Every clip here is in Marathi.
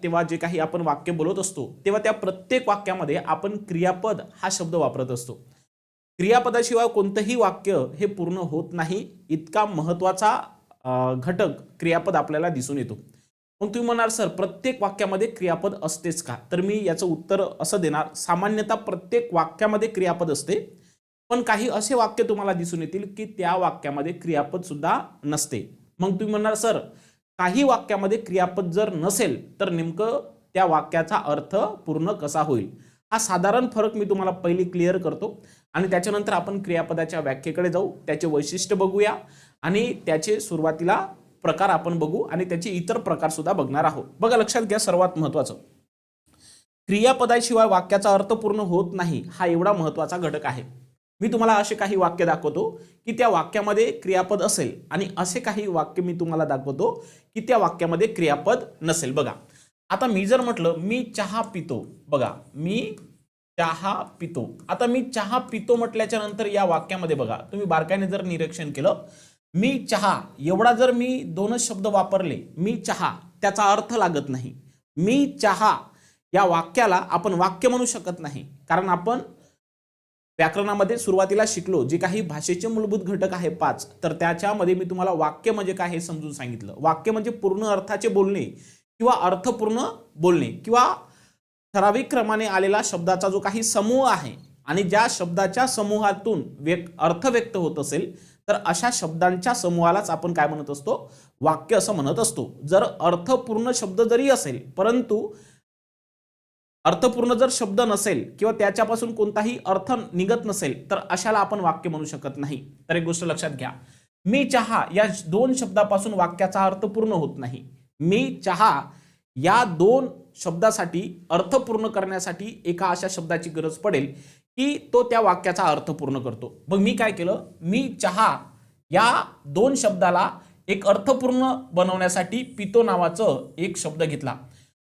तेव्हा जे काही आपण वाक्य बोलत असतो तेव्हा त्या प्रत्येक वाक्यामध्ये आपण क्रियापद हा शब्द वापरत असतो. क्रियापदाशिवाय कोणतंही वाक्य हे पूर्ण होत नाही. इतका महत्त्वाचा घटक क्रियापद आपल्याला दिसून येतो. मग तुम्ही म्हणाल सर प्रत्येक वाक्यामध्ये क्रियापद असतेच का? तर मी याचं उत्तर असं देणार, सामान्यतः प्रत्येक वाक्यामध्ये क्रियापद असते, पण काही असे वाक्य तुम्हाला दिसून येतील की त्या वाक्यामध्ये क्रियापद सुद्धा नसते. मग तुम्ही म्हणणार सर काही वाक्यामध्ये क्रियापद जर नसेल तर नेमकं त्या वाक्याचा अर्थ पूर्ण कसा होईल? हा साधारण फरक मी तुम्हाला पहिली क्लिअर करतो आणि त्याच्यानंतर आपण क्रियापदाच्या व्याख्येकडे जाऊ, त्याचे वैशिष्ट्य बघूया आणि त्याचे सुरुवातीला प्रकार आपण बघू आणि त्याचे इतर प्रकार सुद्धा बघणार आहोत. बघा लक्षात घ्या, सर्वात महत्त्वाचं क्रियापदाशिवाय वाक्याचा अर्थ पूर्ण होत नाही हा एवढा महत्त्वाचा घटक आहे. मी तुम्हाला असे काही वाक्य दाखवतो की त्या वाक्यामध्ये क्रियापद असेल आणि असे काही वाक्य मी तुम्हाला दाखवतो की त्या वाक्यामध्ये क्रियापद नसेल. बघा आता मी जर म्हटलं मी चहा पितो, बघा मी चहा पितो. आता मी चहा पितो म्हटल्याच्या नंतर या वाक्यामध्ये बघा तुम्ही बारकाईने जर निरीक्षण केलं, मी चहा एवढा जर मी दोनच शब्द वापरले, मी चहा, त्याचा अर्थ लागत नाही. मी चहा या वाक्याला आपण वाक्य म्हणू शकत नाही, कारण आपण व्याकरणामध्ये सुरुवातीला शिकलो जे काही भाषेचे मूलभूत घटक आहे 5, तर त्याच्यामध्ये मी तुम्हाला वाक्य म्हणजे काय हे समजून सांगितलं. वाक्य म्हणजे पूर्ण अर्थाचे बोलणे किंवा अर्थपूर्ण बोलणे किंवा ठराविक क्रमाने आलेला शब्दाचा जो काही समूह आहे आणि ज्या शब्दाच्या समूहातून अर्थ व्यक्त होत असेल तर अशा शब्दांच्या समूहालाच आपण काय म्हणत असतो? वाक्य असं म्हणत असतो. जर अर्थपूर्ण शब्द जरी असेल परंतु अर्थपूर्ण जर शब्द नसेल किंवा त्याच्यापासून कोणताही अर्थ निघत नसेल तर अशाला आपण वाक्य म्हणू शकत नाही. तर एक गोष्ट लक्षात घ्या, मी चहा या दोन शब्दापासून वाक्याचा अर्थ पूर्ण होत नाही. मी चहा या दोन शब्दासाठी अर्थ पूर्ण करण्यासाठी एका अशा शब्दाची गरज पडेल की तो त्या वाक्याचा अर्थ पूर्ण करतो. मग मी काय केलं, मी चहा या दोन शब्दाला एक अर्थपूर्ण बनवण्यासाठी पितो नावाचं एक शब्द घेतला.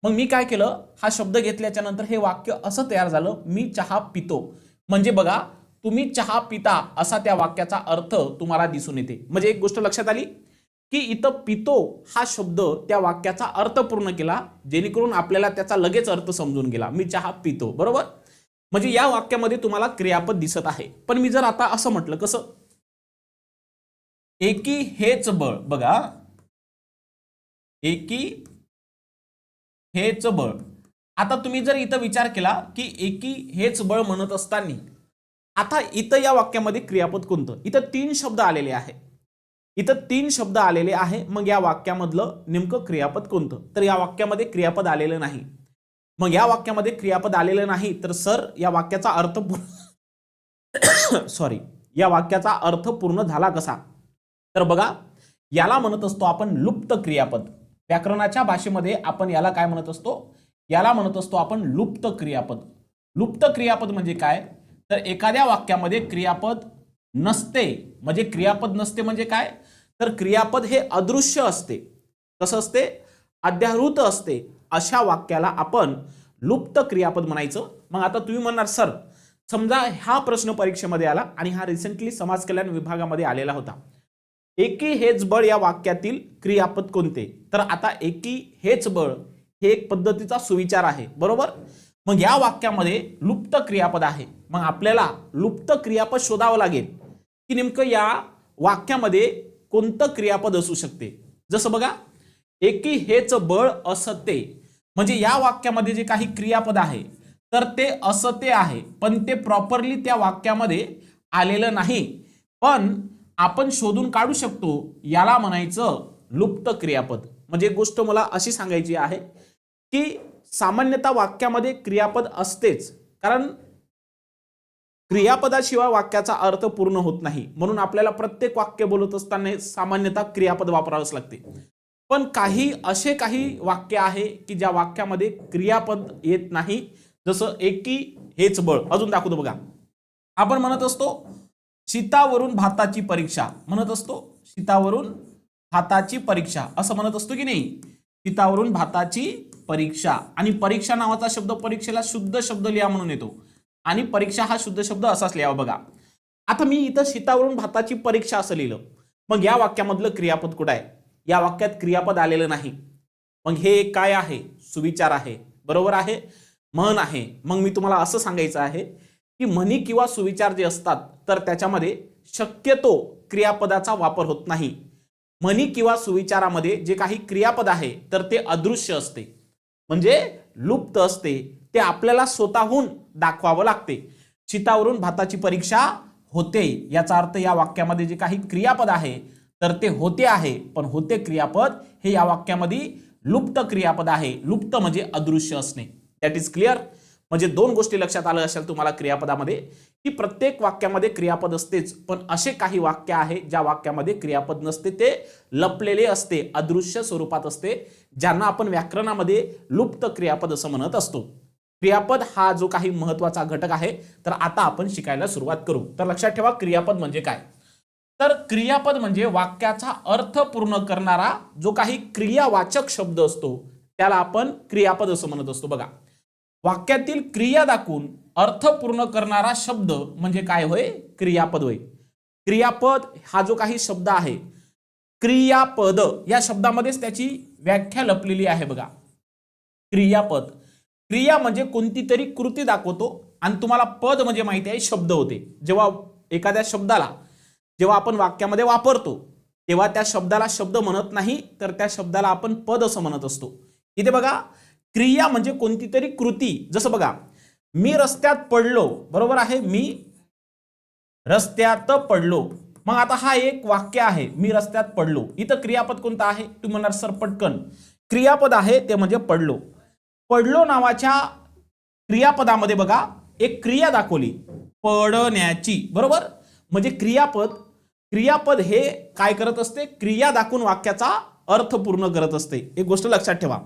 मग मी काय केलं, हा शब्द घेतल्याच्या नंतर हे वाक्य असं तयार झालं, मी चहा पितो. म्हणजे बघा तुम्ही चहा पिता असा त्या वाक्याचा अर्थ तुम्हाला दिसून येते. म्हणजे एक गोष्ट लक्षात आली की इथं पितो हा शब्द त्या वाक्याचा अर्थ पूर्ण केला, जेणेकरून आपल्याला त्याचा लगेच अर्थ समजून गेला, मी चहा पितो. बरोबर, म्हणजे या वाक्यामध्ये तुम्हाला क्रियापद दिसत आहे. पण मी जर आता असं म्हटलं, कसं, एकी हेच बळ, बघा एकी हेच बळ. आता तुम्ही जर इथं विचार केला की एकी हेच बळ म्हणत असताना आता इथं या वाक्यामध्ये क्रियापद कोणतं? इथं 3 शब्द आलेले आहे, इथं 3 शब्द आलेले आहे. मग या वाक्यामधलं नेमकं क्रियापद कोणतं? तर या वाक्यामध्ये क्रियापद आलेलं नाही. मग या वाक्यामध्ये क्रियापद आलेलं नाही तर सर या वाक्याचा अर्थ सॉरी या वाक्याचा अर्थ पूर्ण झाला कसा? तर बघा याला म्हणत असतो आपण लुप्त क्रियापद. व्याकरणाच्या भाषेमध्ये आपण याला काय म्हणत असतो? याला म्हणत असतो आपण लुप्त क्रियापद. लुप्त क्रियापद म्हणजे काय? तर एखाद्या वाक्यामध्ये क्रियापद नसते. म्हणजे क्रियापद नसते म्हणजे काय? तर क्रियापद हे अदृश्य असते. कसं असते? अध्याहृत असते. अशा वाक्याला आपण लुप्त क्रियापद म्हणायचं. मग आता तुम्ही म्हणणार सर समजा हा प्रश्न परीक्षेमध्ये आला आणि हा रिसेंटली समाज कल्याण विभागामध्ये आलेला होता, एकी हेच बळ या वाक्यातील क्रियापद कोणते? तर आता एकी हेच बळ हे एक पद्धतीचा सुविचार आहे, बरोबर. मग या वाक्यामध्ये लुप्त क्रियापद आहे. मग आपल्याला लुप्त क्रियापद शोधावं लागेल की नेमकं या वाक्यामध्ये कोणतं क्रियापद असू शकते. जसं बघा एकी हेच बळ असते, म्हणजे या वाक्यामध्ये जे काही क्रियापद आहे तर ते असते आहे, पण ते प्रॉपरली त्या वाक्यामध्ये आलेलं नाही. पण आपण शोधून काढू शकतो, याला म्हणायचं लुप्त क्रियापद. म्हणजे एक गोष्ट मला अशी सांगायची आहे की सामान्यतः वाक्यामध्ये क्रियापद असतेच, कारण क्रियापदाशिवाय वाक्याचा अर्थ पूर्ण होत नाही. म्हणून आपल्याला प्रत्येक वाक्य बोलत असताना सामान्यतः क्रियापद वापरावंच लागते. पण काही असे काही वाक्य आहे की ज्या वाक्यामध्ये क्रियापद येत नाही. जसं एकी हेच बळ. अजून दाखवतो बघा, आपण म्हणत असतो शीतावरून भाताची परीक्षा, म्हणत असतो शीतावरून भाताची परीक्षा असं म्हणत असतो की नाही? शीतावरून भाताची परीक्षा. आणि परीक्षा नावाचा शब्द परीक्षेला शुद्ध शब्द लिहा म्हणून येतो आणि परीक्षा हा शुद्ध शब्द असाच लिहावा. बघा आता मी इथं शीतावरून भाताची परीक्षा असं लिहिलं, मग या वाक्यामधलं क्रियापद कुठं आहे? या वाक्यात क्रियापद आलेलं नाही. मग हे काय आहे? सुविचार आहे, बरोबर आहे, म्हण आहे. मग मी तुम्हाला असं सांगायचं आहे की म्हणी किंवा सुविचार जे असतात तर त्याच्यामध्ये शक्यतो क्रियापदाचा वापर होत नाही. म्हणी किंवा सुविचारामध्ये जे काही क्रियापद आहे तर ते अदृश्य असते, म्हणजे लुप्त असते. ते आपल्याला स्वतःहून दाखवावं लागते. चितावरून भाताची परीक्षा होते, याचा अर्थ या वाक्यामध्ये जे काही क्रियापद आहे तर ते होते आहे, पण होते क्रियापद हे या वाक्यामध्ये लुप्त क्रियापद आहे. लुप्त म्हणजे अदृश्य असणे. That is clear. म्हणजे दोन गोष्टी लक्षात आल्या असेल तुम्हाला क्रियापदामध्ये, की प्रत्येक वाक्यामध्ये क्रियापद असतेच, पण असे काही वाक्य आहे ज्या वाक्यामध्ये क्रियापद नसते, ते लपलेले असते, अदृश्य स्वरूपात असते, ज्यांना आपण व्याकरणामध्ये लुप्त क्रियापद असं म्हणत असतो. क्रियापद हा जो काही महत्वाचा घटक आहे तर आता आपण शिकायला सुरुवात करू. तर लक्षात ठेवा क्रियापद म्हणजे काय. तर क्रियापद म्हणजे वाक्याचा अर्थ पूर्ण करणारा जो काही क्रियावाचक शब्द असतो त्याला आपण क्रियापद असं म्हणत असतो. बघा, वाक्यातील क्रिया दाखवून अर्थ पूर्ण करणारा शब्द म्हणजे काय होय, क्रियापद होय. क्रियापद हा जो काही शब्द आहे, क्रियापद या शब्दामध्येच त्याची व्याख्या लपलेली आहे. बघा, क्रियापद, क्रिया म्हणजे कोणती तरी कृती दाखवतो आणि तुम्हाला पद म्हणजे माहिती आहे शब्द होते. जेव्हा एखाद्या शब्दाला जेव्हा आपण वाक्यामध्ये वापरतो तेव्हा त्या शब्दाला शब्द म्हणत नाही, तर त्या शब्दाला आपण पद असं म्हणत असतो. इथे बघा, क्रिया म्हणजे कोणती तरी कृती. जसं बघा, मी रस्त्यात पडलो, बरोबर आहे, मी रस्त्यात पडलो. मग आता हा एक वाक्य आहे, मी रस्त्यात पडलो. इथं क्रियापद कोणतं आहे, तुम्ही म्हणणार सर पटकन. क्रियापद आहे ते म्हणजे पडलो. पडलो नावाच्या क्रियापदामध्ये बघा एक क्रिया दाखवली, पडण्याची, बरोबर. म्हणजे क्रियापद हे काय करत असते, क्रिया दाखवून वाक्याचा अर्थ पूर्ण करत असते. एक गोष्ट लक्षात ठेवा.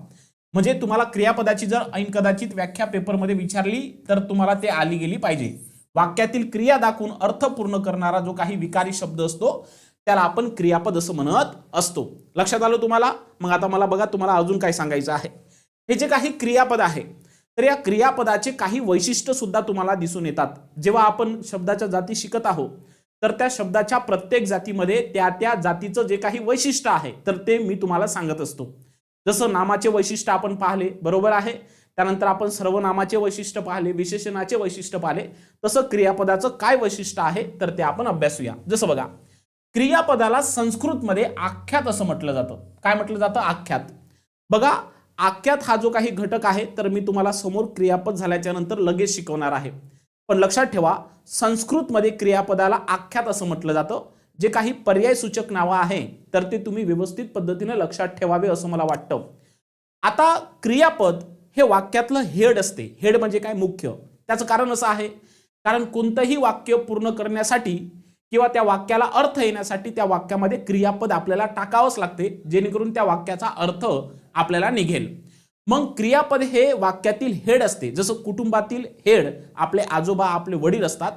म्हणजे तुम्हाला क्रियापदाची जर ऐन कदाचित व्याख्या पेपरमध्ये विचारली तर तुम्हाला ते आली गेली पाहिजे. वाक्यातील क्रिया दाखवून अर्थ पूर्ण करणारा जो काही विकारी शब्द असतो त्याला आपण क्रियापद असं म्हणत असतो. लक्षात आलं तुम्हाला. मग आता मला बघा तुम्हाला अजून काय सांगायचं आहे. हे जे काही क्रियापद आहे तर या क्रियापदाचे काही वैशिष्ट्य सुद्धा तुम्हाला दिसून येतात. जेव्हा आपण शब्दाच्या जाती शिकत आहोत तर त्या शब्दाच्या प्रत्येक जातीमध्ये त्या त्या जातीचं जे काही वैशिष्ट्य आहे तर ते मी तुम्हाला सांगत असतो. जसं नामाचे वैशिष्ट्य आपण पाहिले, बरोबर आहे, त्यानंतर आपण सर्वनामाचे वैशिष्ट्य पाहिले, विशेषणाचे वैशिष्ट्य पाहिले, तसं क्रियापदाचं काय वैशिष्ट्य आहे तर ते आपण अभ्यासूया. जसं बघा, क्रियापदाला संस्कृतमध्ये आख्यात असं म्हटलं जातं. काय म्हटलं जातं, आख्यात. बघा, आख्यात हा जो काही घटक आहे तर मी तुम्हाला समोर क्रियापद झाल्याच्या नंतर लगेच शिकवणार आहे. पण लक्षात ठेवा, संस्कृतमध्ये क्रियापदाला आख्यात असं म्हटलं जातं. जे काही पर्याय सूचक नावं आहे तर ते तुम्ही व्यवस्थित पद्धतीने लक्षात ठेवावे असं मला वाटतं. आता क्रियापद हे वाक्यातलं हेड असते. हेड म्हणजे काय, मुख्य. त्याचं कारण असं आहे, कारण कोणतंही वाक्य पूर्ण करण्यासाठी किंवा त्या वाक्याला अर्थ येण्यासाठी त्या वाक्यामध्ये क्रियापद आपल्याला टाकावंच लागते, जेणेकरून त्या वाक्याचा अर्थ आपल्याला निघेल. मग क्रियापद हे वाक्यातील हेड असते. जसं कुटुंबातील हेड आपले आजोबा, आपले वडील असतात,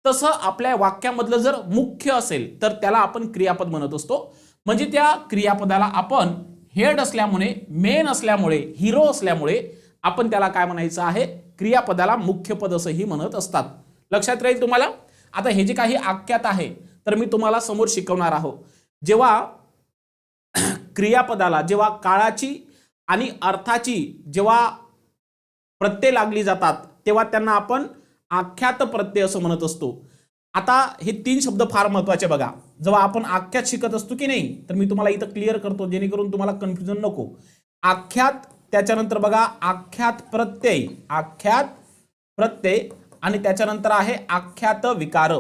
तसं आपल्या वाक्यामधलं जर मुख्य असेल तर त्याला आपण क्रियापद म्हणत असतो. म्हणजे त्या क्रियापदाला आपण हेड असल्यामुळे, मेन असल्यामुळे, हिरो असल्यामुळे आपण त्याला काय म्हणायचं आहे, क्रियापदाला मुख्य पद असंही म्हणत असतात. लक्षात राहील तुम्हाला. आता हे जे काही आख्यात आहे तर मी तुम्हाला समोर शिकवणार आहोत. जेव्हा क्रियापदाला जेव्हा काळाची आणि अर्थाची जेव्हा प्रत्यय लागली जातात तेव्हा त्यांना आपण आख्यात प्रत्यय असं म्हणत असतो. आता हे तीन शब्द फार महत्वाचे. बघा, जेव्हा आपण आख्यात शिकत असतो की नाही तर मी तुम्हाला इथं क्लिअर करतो जेणेकरून तुम्हाला कन्फ्युजन नको. आख्यात, त्याच्यानंतर बघा आख्यात प्रत्यय, आख्यात प्रत्यय, आणि त्याच्यानंतर आहे आख्यात विकार.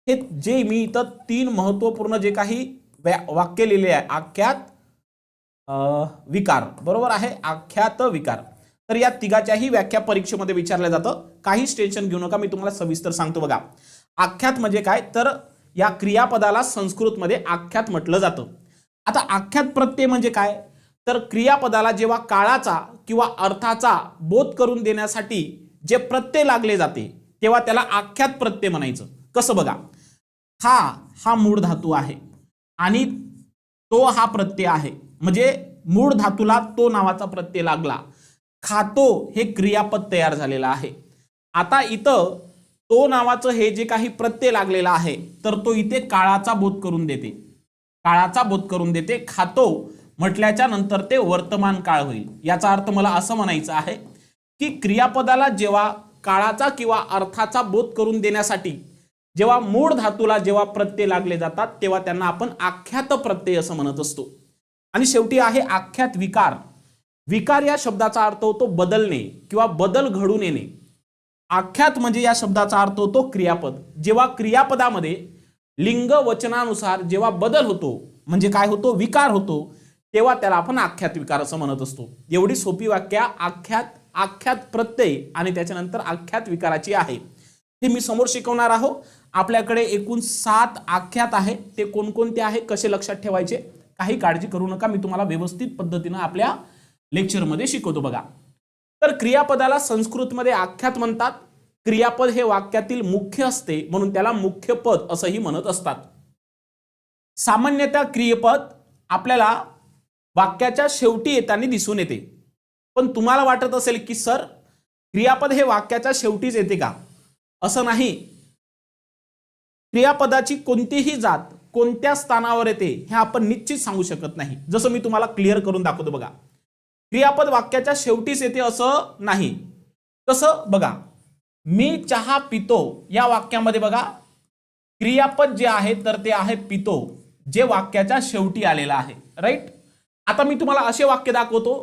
हे जे मी इथं तीन महत्वपूर्ण जे काही वाक्य लिहिले आहे, आख्यात विकार, बरोबर आहे, आख्यात विकार. तर या तिघाच्याही व्याख्या परीक्षेमध्ये विचारल्या जातं. काहीच टेन्शन घेऊ नका, मी तुम्हाला सविस्तर सांगतो. बघा, आख्यात म्हणजे काय, तर या क्रियापदाला संस्कृतमध्ये आख्यात म्हटलं जातं. आता आख्यात प्रत्यय म्हणजे काय, तर क्रियापदाला जेव्हा काळाचा किंवा अर्थाचा बोध करून देण्यासाठी जे प्रत्यय लागले जाते तेव्हा त्याला आख्यात प्रत्यय म्हणायचं. कसं बघा, हा मूळ धातू आहे आणि तो हा प्रत्यय आहे, म्हणजे मूळ धातूला तो नावाचा प्रत्यय लागला. खातो हे क्रियापद तयार झालेलं आहे. आता इथं तो नावाचं हे जे काही प्रत्यय लागलेला आहे तर तो इथे काळाचा बोध करून देते, काळाचा बोध करून देते. खातो म्हटल्याच्या नंतर ते वर्तमान काळ होईल. याचा अर्थ मला असं म्हणायचं आहे की क्रियापदाला जेव्हा काळाचा किंवा अर्थाचा बोध करून देण्यासाठी जेव्हा मूळ धातूला जेव्हा प्रत्यय लागले जातात तेव्हा त्यांना आपण आख्यात प्रत्यय असं म्हणत असतो. आणि शेवटी आहे आख्यात विकार. विकार या शब्दाचा अर्थ होतो बदलणे किंवा बदल घडून येणे. आख्यात म्हणजे या शब्दाचा अर्थ होतो क्रियापद. जेव्हा क्रियापदामध्ये लिंग वचनानुसार जेव्हा बदल होतो म्हणजे काय होतो, विकार होतो, तेव्हा त्याला आपण आख्यात विकार असं म्हणत असतो. एवढी सोपी व्याख्या आख्यात प्रत्यय आणि त्याच्यानंतर आख्यात विकाराची आहे. हे मी समोर शिकवणार आहोत. आपल्याकडे एकूण 7 आख्यात आहे. ते कोणकोणते आहे, कसे लक्षात ठेवायचे, काही काळजी करू नका. मी तुम्हाला व्यवस्थित पद्धतीने आपल्या लेक्चरमध्ये शिकवतो बघा. तर क्रियापदाला संस्कृतमध्ये आख्यात म्हणतात. क्रियापद हे वाक्यातील मुख्य असते म्हणून त्याला मुख्य पद असंही म्हणत असतात. सामान्यतः क्रियापद आपल्याला वाक्याच्या शेवटी येताना दिसून येते. पण तुम्हाला वाटत असेल की सर क्रियापद हे वाक्याच्या शेवटीच येते का? असं नाही. क्रियापदाची कोणतीही जात कोणत्या स्थानावर येते हे आपण निश्चित सांगू शकत नाही. जसं मी तुम्हाला क्लिअर करून दाखवतो बघा. क्रियापद वाक्याच्या शेवटीच येते असं नाही. कसं बघा, मी चहा पितो या वाक्यामध्ये बघा क्रियापद जे आहे तर ते आहे पितो, जे वाक्याच्या शेवटी आलेलं आहे. राईट. आता मी तुम्हाला असे वाक्य दाखवतो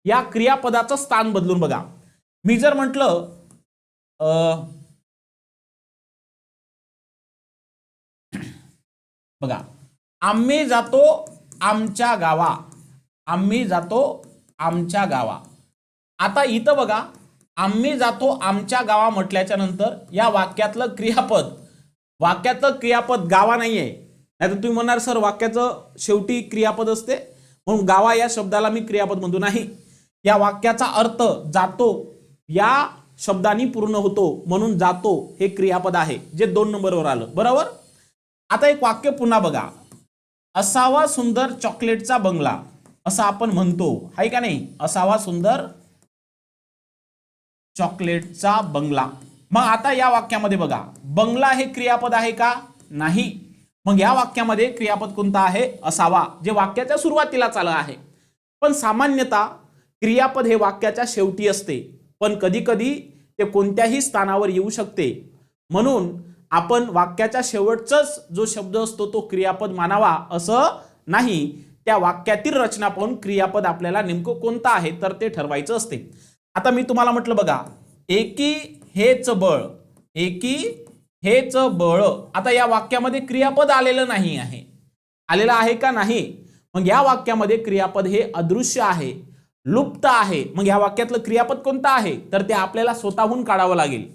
या क्रियापदाचं स्थान बदलून बघा. मी जर म्हटलं बघा, आम्ही जातो आमच्या गावा, आम्ही जातो आमच्या गावा. आता इथं बघा आम्ही जातो आमच्या गावा म्हटल्याच्या नंतर या वाक्यातलं क्रियापद गावा नाहीये. नाहीतर तुम्ही म्हणणार सर वाक्याचं शेवटी क्रियापद असते म्हणून गावा या शब्दाला मी क्रियापद म्हणतो. नाही, या वाक्याचा अर्थ जातो या शब्दाने पूर्ण होतो म्हणून जातो हे क्रियापद आहे, जे 2 नंबरवर आलं. बरोबर. आता एक वाक्य पुन्हा बघा. असावा सुंदर चॉकलेटचा बंगला असं आपण म्हणतो, आहे का नाही? असावा सुंदर चॉकलेटचा बंगला. मग आता या वाक्यामध्ये बघा बंगला हे क्रियापद आहे का? नाही. मग या वाक्यामध्ये क्रियापद कोणता आहे? असावा, जे वाक्याच्या सुरुवातीलाच आलं आहे. पण सामान्यतः क्रियापद हे वाक्याच्या शेवटी असते, पण कधी कधी ते कोणत्याही स्थानावर येऊ शकते. म्हणून आपण वाक्याच्या शेवटचाच जो शब्द असतो तो क्रियापद मानावा असं नाही. त्या वाक्यातील रचना पाहून क्रियापद आपल्याला नेमकं कोणतं आहे तर ते ठरवायचं असते. आता मी तुम्हाला म्हटलं बघा एकी हेच बळ, एकी हेच बळ. आता या वाक्यामध्ये क्रियापद आलेलं नाही आहे. आलेलं आहे का? नाही. मग या वाक्यामध्ये क्रियापद हे अदृश्य आहे, लुप्त आहे. मग या वाक्यातलं क्रियापद कोणतं आहे तर ते आपल्याला स्वतःहून काढावं लागेल.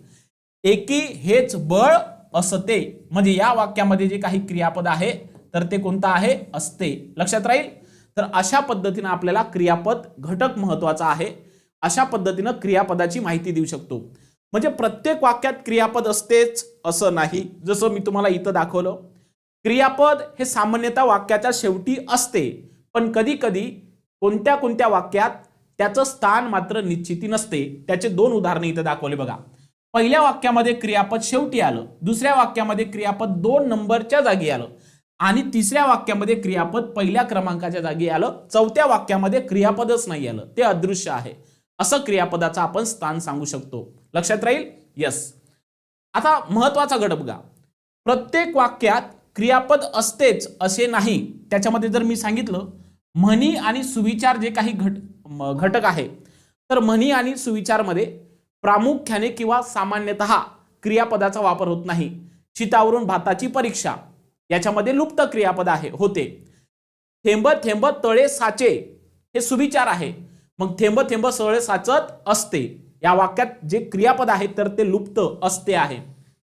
एकी हेच बळ असते, म्हणजे या वाक्यामध्ये जे काही क्रियापद आहे तर ते कोणतं आहे? असते. लक्षात राहील. तर अशा पद्धतीने आपल्याला क्रियापद घटक महत्वाचा आहे. अशा पद्धतीने क्रियापदाची माहिती देऊ शकतो. म्हणजे प्रत्येक वाक्यात क्रियापद असतेच असं नाही. जसं मी तुम्हाला इथं दाखवलं, क्रियापद हे सामान्यतः वाक्याच्या शेवटी असते, पण कधी कधी कोणत्या कोणत्या वाक्यात त्याचं स्थान मात्र निश्चिती नसते. त्याचे 2 उदाहरणे इथं दाखवले बघा. पहिल्या वाक्यामध्ये क्रियापद शेवटी आलं, दुसऱ्या वाक्यामध्ये क्रियापद 2 नंबरच्या जागी आलं आणि तिसऱ्या वाक्यामध्ये क्रियापद पहिल्या क्रमांकाच्या जागी आलं. चौथ्या वाक्यामध्ये क्रियापदच नाही आलं, ते अदृश्य आहे. असं क्रियापदाचं आपण स्थान सांगू शकतो. लक्षात राहील. यस. आता महत्वाचा घटक बघा, प्रत्येक वाक्यात क्रियापद असतेच असे नाही. त्याच्यामध्ये जर मी सांगितलं म्हणी आणि सुविचार जे काही घटक आहे, तर म्हणी आणि सुविचारमध्ये प्रामुख्याने किंवा सामान्यतः क्रियापदाचा वापर होत नाही. शीतावरून भाताची परीक्षा याच्यामध्ये लुप्त क्रियापद आहे होते. थेंब थेंब तळे साचे हे सुविचार आहे. मग थेंब थेंब सळे साचत असते या वाक्यात जे क्रियापद आहे तर ते लुप्त असते आहे.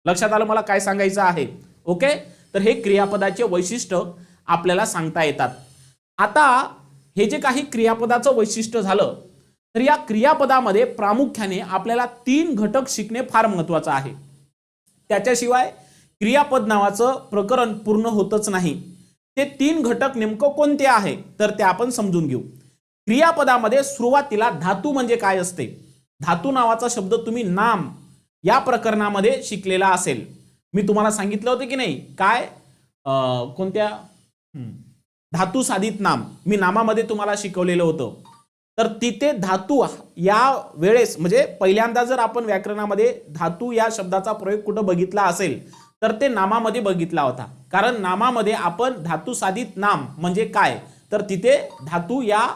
लक्षात आलं मला काय सांगायचं आहे? ओके. तर हे क्रियापदाचे वैशिष्ट्य आपल्याला सांगता येतात. आता हे जे काही क्रियापदाचं वैशिष्ट्य झालं, तर या क्रियापदामध्ये प्रामुख्याने आपल्याला 3 घटक शिकणे फार महत्वाचं आहे. त्याच्याशिवाय क्रियापद नावाचं प्रकरण पूर्ण होतच नाही. ते 3 घटक नेमकं कोणते आहे तर ते आपण समजून घेऊ. क्रियापदामध्ये सुरुवातीला धातू म्हणजे काय असते. धातू नावाचा शब्द तुम्ही नाम या प्रकरणामध्ये शिकलेला असेल. मी तुम्हाला सांगितलं होतं की नाही काय कोणत्या धातू साधित नाम मी नामामध्ये तुम्हाला शिकवलेलं होतं. तर तिथे धातू या वेळेस म्हणजे पहिल्यांदा जर आपण व्याकरणामध्ये धातू या शब्दाचा प्रयोग कुठं बघितला असेल तर ते नामामध्ये बघितला होता. कारण नामामध्ये आपण धातू साधित नाम म्हणजे काय तर तिथे धातू या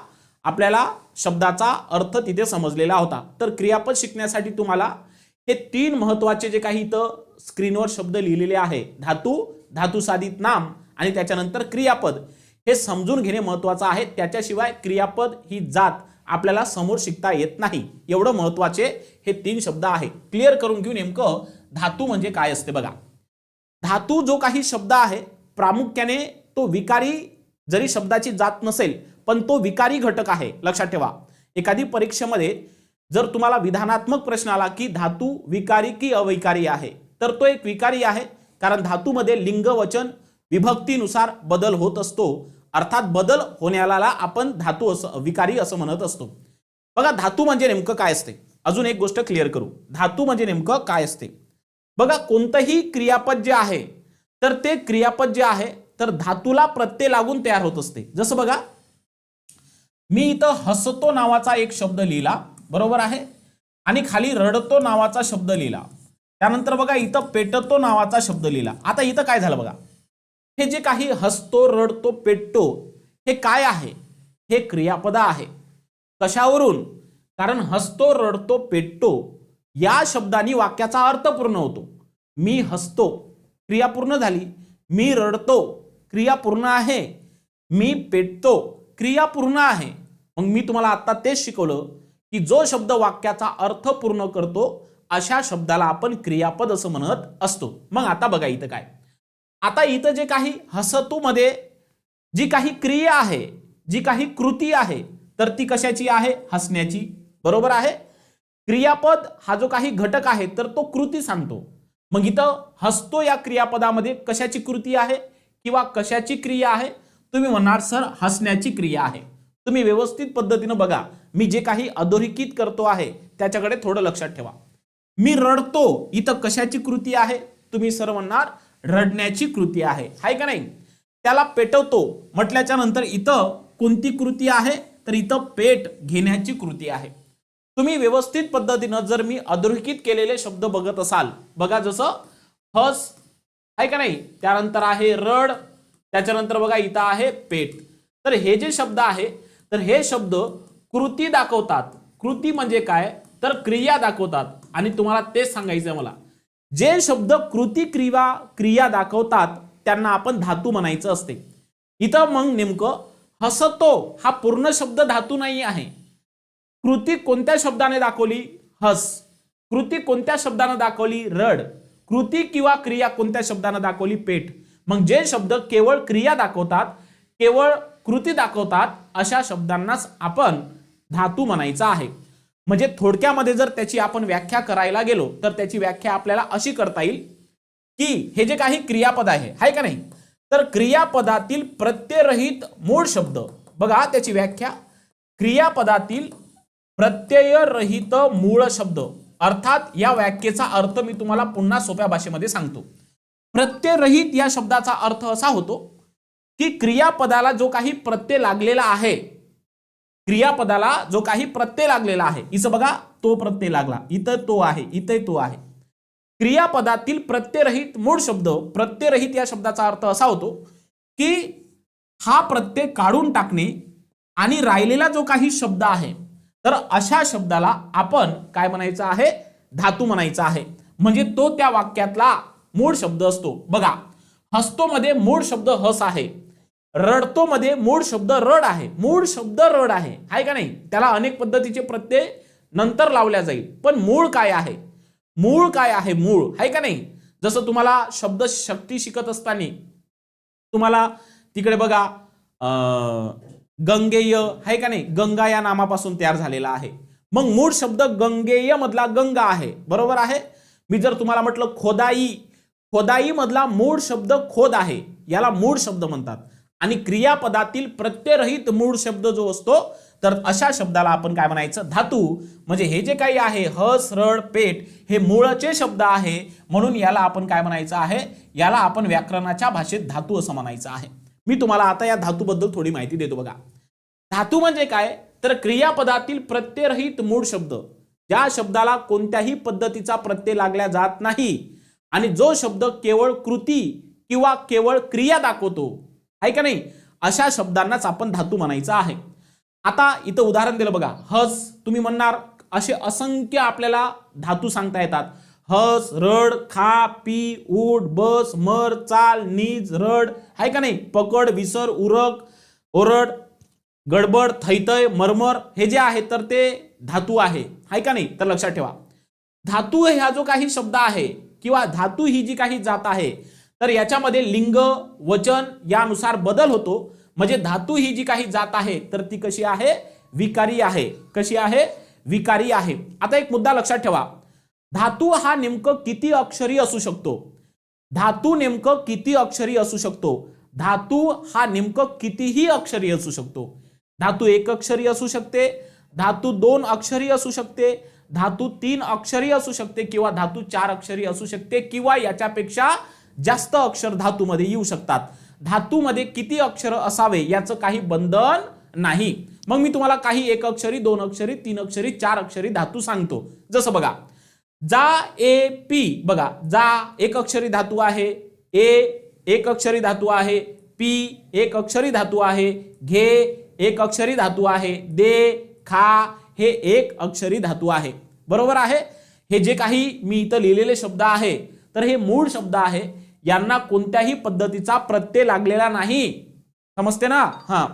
आपल्याला शब्दाचा अर्थ तिथे समजलेला होता. तर क्रियापद शिकण्यासाठी तुम्हाला हे 3 महत्वाचे जे काही इथं स्क्रीनवर शब्द लिहिलेले आहे धातू, धातू साधित नाम आणि त्याच्यानंतर क्रियापद हे समजून घेणे महत्वाचं आहे. त्याच्याशिवाय क्रियापद ही जात आपल्याला समोर शिकता येत नाही. एवढं महत्वाचे हे 3 शब्द आहे. क्लिअर करून घेऊ नेमकं धातू म्हणजे काय असते बघा. धातू जो काही शब्द आहे प्रामुख्याने तो विकारी जरी शब्दाची जात नसेल पण तो विकारी घटक आहे. लक्षात ठेवा एखादी परीक्षेमध्ये जर तुम्हाला विधानात्मक प्रश्न आला की धातू विकारी की अविकारी आहे तर तो एक विकारी आहे. कारण धातूमध्ये लिंग वचन विभक्तीनुसार बदल होत असतो. अर्थात बदल होण्याला आपण धातू असं विकारी असं म्हणत असतो. बघा धातू म्हणजे नेमकं काय असते. अजून एक गोष्ट क्लिअर करू. धातू म्हणजे नेमकं काय असते. बघा कोणतंही क्रियापद जे आहे तर ते क्रियापद जे आहे तर धातूला प्रत्यय लागून तयार होत असते. जसं बघा मी इथं हसतो नावाचा एक शब्द लिहिला बरोबर आहे आणि खाली रडतो नावाचा शब्द लिहिला. त्यानंतर बघा इथं पेटतो नावाचा शब्द लिहिला. आता इथं काय झालं बघा हे जे काही हसतो रडतो पेटतो हे काय आहे हे क्रियापद आहे. कशावरून कारण हसतो रडतो पेटतो या शब्दांनी वाक्याचा अर्थ पूर्ण होतो. मी हसतो क्रिया पूर्ण झाली. मी रडतो क्रिया पूर्ण आहे. मी पेटतो क्रिया पूर्ण आहे. मग मी तुम्हाला आता तेच शिकवलं की जो शब्द वाक्याचा अर्थ पूर्ण करतो अशा शब्दाला आपण क्रियापद असं म्हणत असतो. मग आता बघा इथं काय. आता इथं जे काही हसतो मध्ये जी काही क्रिया आहे जी काही कृती आहे तर ती कशाची आहे हसण्याची बरोबर आहे. क्रियापद हा जो काही घटक आहे तर तो कृती सांगतो. मग इथं हसतो या क्रियापदामध्ये कशाची कृती आहे किंवा कशाची क्रिया आहे तुम्ही म्हणणार सर हसण्याची क्रिया आहे. तुम्ही व्यवस्थित पद्धतीने बघा मी जे काही अधोरेखित करतो आहे त्याच्याकडे थोडं लक्षात ठेवा. मी रडतो इथं कशाची कृती आहे तुम्ही सर म्हणणार रडण्याची कृती आहे हाय का नाही. त्याला पेटवतो म्हटल्याच्या नंतर इथं कोणती कृती आहे तर इथं पेट घेण्याची कृती आहे. तुम्ही व्यवस्थित पद्धतीनं जर मी अधोरेखित केलेले शब्द बघत असाल बघा जसं हस आहे का नाही त्यानंतर आहे रड त्याच्यानंतर बघा इथं आहे पेट. तर हे जे शब्द आहे तर हे शब्द कृती दाखवतात. कृती म्हणजे काय तर क्रिया दाखवतात. आणि तुम्हाला तेच सांगायचं मला जे शब्द कृती क्रिया दाखवतात त्यांना आपण धातू म्हणायचं असते. इथं मग नेमकं हसतो हा पूर्ण शब्द धातू नाही आहे. कृती कोणत्या शब्दाने दाखवली हस. कृती कोणत्या शब्दाने दाखवली रड. कृती किंवा क्रिया कोणत्या शब्दाने दाखवली पेट. मग जे शब्द केवळ क्रिया दाखवतात केवळ कृती दाखवतात अशा शब्दांनाच आपण धातू म्हणायचं आहे. म्हणजे थोडक्यामध्ये जर त्याची आपण व्याख्या करायला गेलो तर त्याची व्याख्या आपल्याला अशी करता येईल की हे जे काही क्रियापद आहे हाय का नाही तर क्रियापदातील प्रत्ययरहित मूळ शब्द बघा त्याची व्याख्या क्रियापदातील प्रत्ययरहित मूळ शब्द. अर्थात या व्याख्येचा अर्थ मी तुम्हाला पुन्हा सोप्या भाषेमध्ये सांगतो. प्रत्ययरहित या शब्दाचा अर्थ असा होतो की क्रियापदाला जो काही प्रत्यय लागलेला आहे क्रियापदाला जो काही प्रत्यय लागलेला आहे इथं बघा तो प्रत्यय लागला इथं तो आहे इथं तो आहे. क्रियापदातील प्रत्ययरहित मूळ शब्द प्रत्ययरहित या शब्दाचा अर्थ असा होतो की हा प्रत्यय काढून टाकणे आणि राहिलेला जो काही शब्द आहे तर अशा शब्दाला आपण काय म्हणायचं आहे धातू म्हणायचा आहे. म्हणजे तो त्या वाक्यातला मूळ शब्द असतो. बघा हसतो मध्ये मूळ शब्द हस आहे. रडतो मध्ये मूळ शब्द रड आहे. मूळ शब्द रड आहे हाय का नाही. त्याला अनेक पद्धतीचे प्रत्यय नंतर लावल्या जाईल पण मूळ काय आहे मूळ काय आहे मूळ हाय का नाही. जसं तुम्हाला शब्द शक्ती शिकत असताना तुम्हाला तिकडे बघा गंगेय हाय का नाही गंगा या नामापासून तयार झालेला आहे. मग मूळ शब्द गंगेय मधला गंगा आहे बरोबर आहे. मी जर तुम्हाला म्हटलं खोदाई खोदाई मधला मूळ शब्द खोद आहे याला मूळ शब्द म्हणतात. आणि क्रियापदातील प्रत्ययरहित मूळ शब्द जो असतो तर अशा शब्दाला आपण काय म्हणायचं धातू. म्हणजे हे जे काही आहे हस रड पेट हे मूळचे शब्द आहे म्हणून याला आपण काय म्हणायचं आहे याला आपण व्याकरणाच्या भाषेत धातू असं म्हणायचं आहे. मी तुम्हाला आता या धातूबद्दल थोडी माहिती देतो बघा. धातू म्हणजे काय, तर क्रियापदातील प्रत्ययरहित मूळ शब्द, ज्या शब्दाला कोणत्याही पद्धतीचा प्रत्यय लागला जात नाही आणि जो शब्द केवळ कृती किंवा केवळ क्रिया दाखवतो, आहे का नाही, अशा शब्दांनाच आपण धातू म्हणायचं आहे. आता इथं उदाहरण दिलं बघा, हस. तुम्ही म्हणणार असे असंख्य आपल्याला धातू सांगता येतात. हस, रड, खा, पी, उठ, बस, मर, चाल, नीज, रड, आहे का नाही, पकड, विसर, उरक, ओरड, गडबड, थैतय, मरमर, हे जे आहे तर ते धातू आहे का नाही. तर लक्षात ठेवा, धातू ह्या जो काही शब्द आहे किंवा धातू ही जी काही जात आहे तर याच्यामध्ये लिंग वचन यानुसार बदल होतो. म्हणजे धातू ही जी काही जात आहे तर ती कशी आहे, विकारी आहे. कशी आहे, विकारी आहे. आता एक मुद्दा लक्षात ठेवा, धातू हा नेमकं किती अक्षरी असू शकतो. धातू नेमकं किती अक्षरी असू शकतो. धातू हा नेमकं कितीही अक्षरी असू शकतो. धातू एक अक्षरी असू शकते, धातू 2 अक्षरी असू शकते, धातू 3 अक्षरी असू शकते किंवा धातू 4 अक्षरी असू शकते किंवा याच्यापेक्षा जास्त अक्षर धातूमध्ये येऊ शकतात. धातूमध्ये किती अक्षर असावे याचं काही बंधन नाही. मग मी तुम्हाला काही 1 अक्षरी, 2 अक्षरी, 3 अक्षरी, 4 अक्षरी धातू सांगतो. जसं बघा, जा, ए, पी. बघा, जा 1 अक्षरी धातू आहे, ए 1 अक्षरी धातू आहे, पी 1 अक्षरी धातू आहे, घे 1 अक्षरी धातू आहे, दे, खा हे 1 अक्षरी धातू आहे. बरोबर आहे. हे जे काही मी इथं लिहिलेले शब्द आहे तर हे मूळ शब्द आहे, यांना कोणत्याही पद्धतीचा प्रत्यय लागलेला नाही. समजते ना. हा,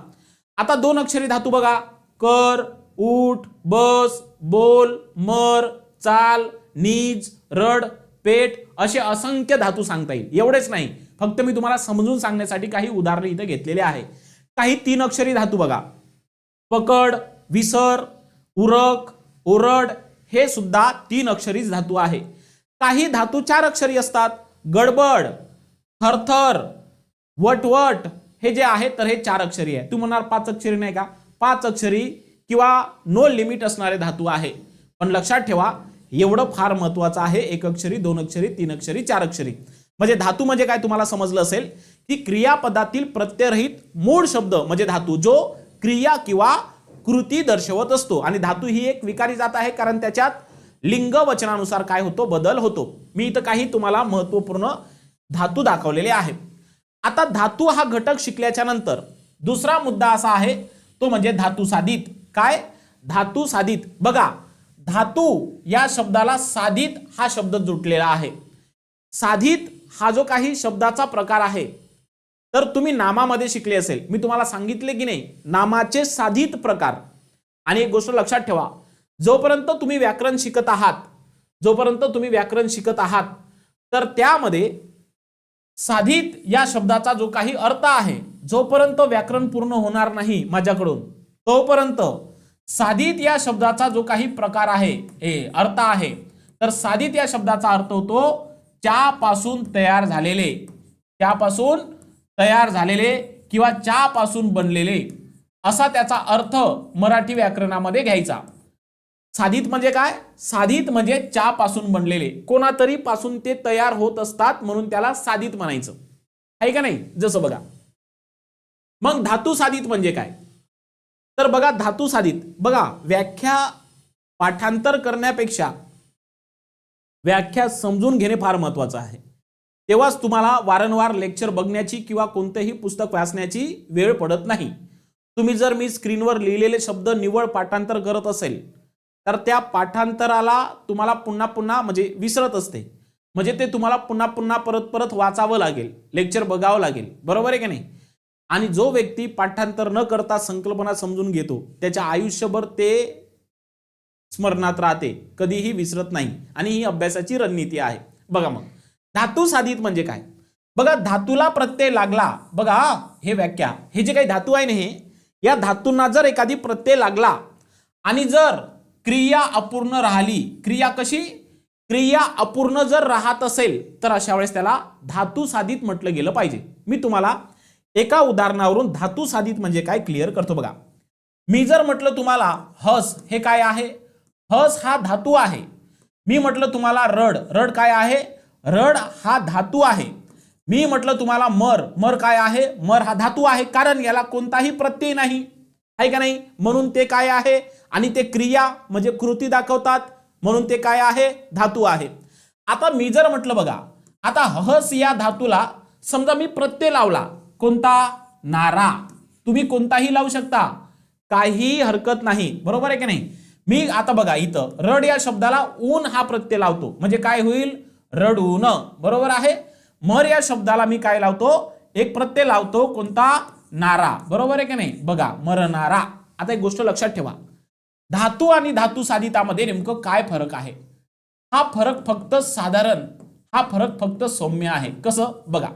आता 2 अक्षरी धातू बघा, कर, उठ, बस, बोल, मर, चाल, नीज, रड, पेट, असे असंख्य धातू सांगता येईल. एवढेच नाही, फक्त मी तुम्हाला समजून सांगण्यासाठी काही उदाहरणे इथे घेतलेले आहे. काही 3 अक्षरी धातू बघा, पकड, विसर, उरक, ओरड, हे सुद्धा 3 अक्षरी धातू आहे. काही धातू 4 अक्षरी असतात, गडबड, थरथर, वटवट, हे जे आहे तर हे 4 अक्षरी आहे. तू म्हणणार 5 अक्षरी नाही का. 5 अक्षरी किंवा नो लिमिट असणारे धातू आहे. पण लक्षात ठेवा, एवढं फार महत्वाचं आहे, 1 अक्षरी, 2 अक्षरी, 3 अक्षरी, 4 अक्षरी. म्हणजे धातू म्हणजे काय तुम्हाला समजलं असेल की क्रियापदातील प्रत्ययरहित मूळ शब्द म्हणजे धातू, जो क्रिया किंवा कृती दर्शवत असतो. आणि धातू ही एक विकारी जात आहे कारण त्याच्यात लिंग वचनानुसार काय होतो, बदल होतो. मी इथं काही तुम्हाला महत्वपूर्ण धातू दाखवलेले आहेत. आता धातू हा घटक शिकल्याच्या नंतर दुसरा मुद्दा असा आहे, तो म्हणजे धातू साधित. काय, धातू साधित. बघा, धातू या शब्दाला साधित हा शब्द जुटलेला आहे. साधित हा जो काही शब्दाचा प्रकार आहे तर तुम्ही नामामध्ये शिकले असेल. मी तुम्हाला सांगितले की नाही, नामाचे साधित प्रकार. आणि एक गोष्ट लक्षात ठेवा, जोपर्यंत तुम्ही व्याकरण शिकत आहात तर त्यामध्ये साधित या शब्दाचा जो काही अर्थ आहे, जोपर्यंत व्याकरण पूर्ण होणार नाही माझ्याकडून, तोपर्यंत साधित या शब्दाचा जो काही प्रकार आहे, अर्थ आहे, तर साधित या शब्दाचा अर्थ होतो चहापासून तयार झालेले, चहापासून तयार झालेले किंवा चहापासून बनलेले, असा त्याचा अर्थ मराठी व्याकरणामध्ये घ्यायचा. साधित म्हणजे काय, साधित म्हणजे चहापासून बनलेले, कोणातरी पासून ते तयार होत असतात म्हणून त्याला साधित म्हणायचं, आहे का नाही. जसं बघा, मग धातू साधित म्हणजे काय, तर बघा धातू साधित, बघा व्याख्या पाठांतर करण्यापेक्षा व्याख्या समजून घेणे फार महत्वाचं आहे. तेव्हाच तुम्हाला वारंवार लेक्चर बघण्याची किंवा कोणतेही पुस्तक वाचण्याची वेळ पडत नाही. तुम्ही जर मी स्क्रीनवर लिहिलेले शब्द निवळ पाठांतर करत असेल तर त्या पाठांतराला तुम्हाला पुन्हा पुन्हा म्हणजे विसरत असते, म्हणजे ते तुम्हाला पुन्हा पुन्हा परत वाचावं लागेल, लेक्चर बघावं लागेल. बरोबर आहे की नाही. आणि जो व्यक्ती पाठांतर न करता संकल्पना समजून घेतो त्याच्या आयुष्यभर ते स्मरणात राहते, कधीही विसरत नाही. आणि ही अभ्यासाची रणनीती आहे. बघा मग धातू साधित म्हणजे काय, बघा धातूला प्रत्यय लागला. बघा हे व्याख्या, हे जे काही धातू आहे ना, हे या धातूंना जर एखादी प्रत्यय लागला आणि जर क्रिया अपूर्ण राहिली, क्रिया कशी, क्रिया अपूर्ण जर राहत असेल तर अशा वेळेस त्याला धातू साधित म्हटलं गेलं पाहिजे. मी तुम्हाला एका उदाहरणावरून धातू साधित म्हणजे काय क्लिअर करतो. बघा, मी जर म्हटलं तुम्हाला हस, हे काय आहे, हस हा धातू आहे. मी म्हटलं तुम्हाला रड, रड काय आहे, रड हा धातू आहे. मी म्हटलं तुम्हाला मर, मर काय आहे? मर हा धातू आहे, कारण याला कोणताही प्रत्यय नाही, आहे का नाही, म्हणून ते काय आहे, आणि ते क्रिया म्हणजे कृती दाखवतात, म्हणून ते काय आहे? धातू आहे. आता मी जर म्हटलं बघा, आता हस या धातूला समजा मी प्रत्यय लावला, कोणता? नारा. तुम्ही कोणताही लावू शकता, काही हरकत नाही, बरोबर आहे की नाही. मी आता बघा इथं रड या शब्दाला ऊन हा प्रत्यय लावतो, म्हणजे काय होईल? रडून, बरोबर आहे. मर या शब्दाला मी काय लावतो? एक प्रत्यय लावतो, कोणता? नारा, बरोबर आहे की नाही. बघा मरणारा. आता एक गोष्ट लक्षात ठेवा, धातू आणि धातू साधितामध्ये नेमकं काय फरक आहे? हा फरक फक्त साधारण, हा फरक फक्त सौम्य आहे. कसं? बघा,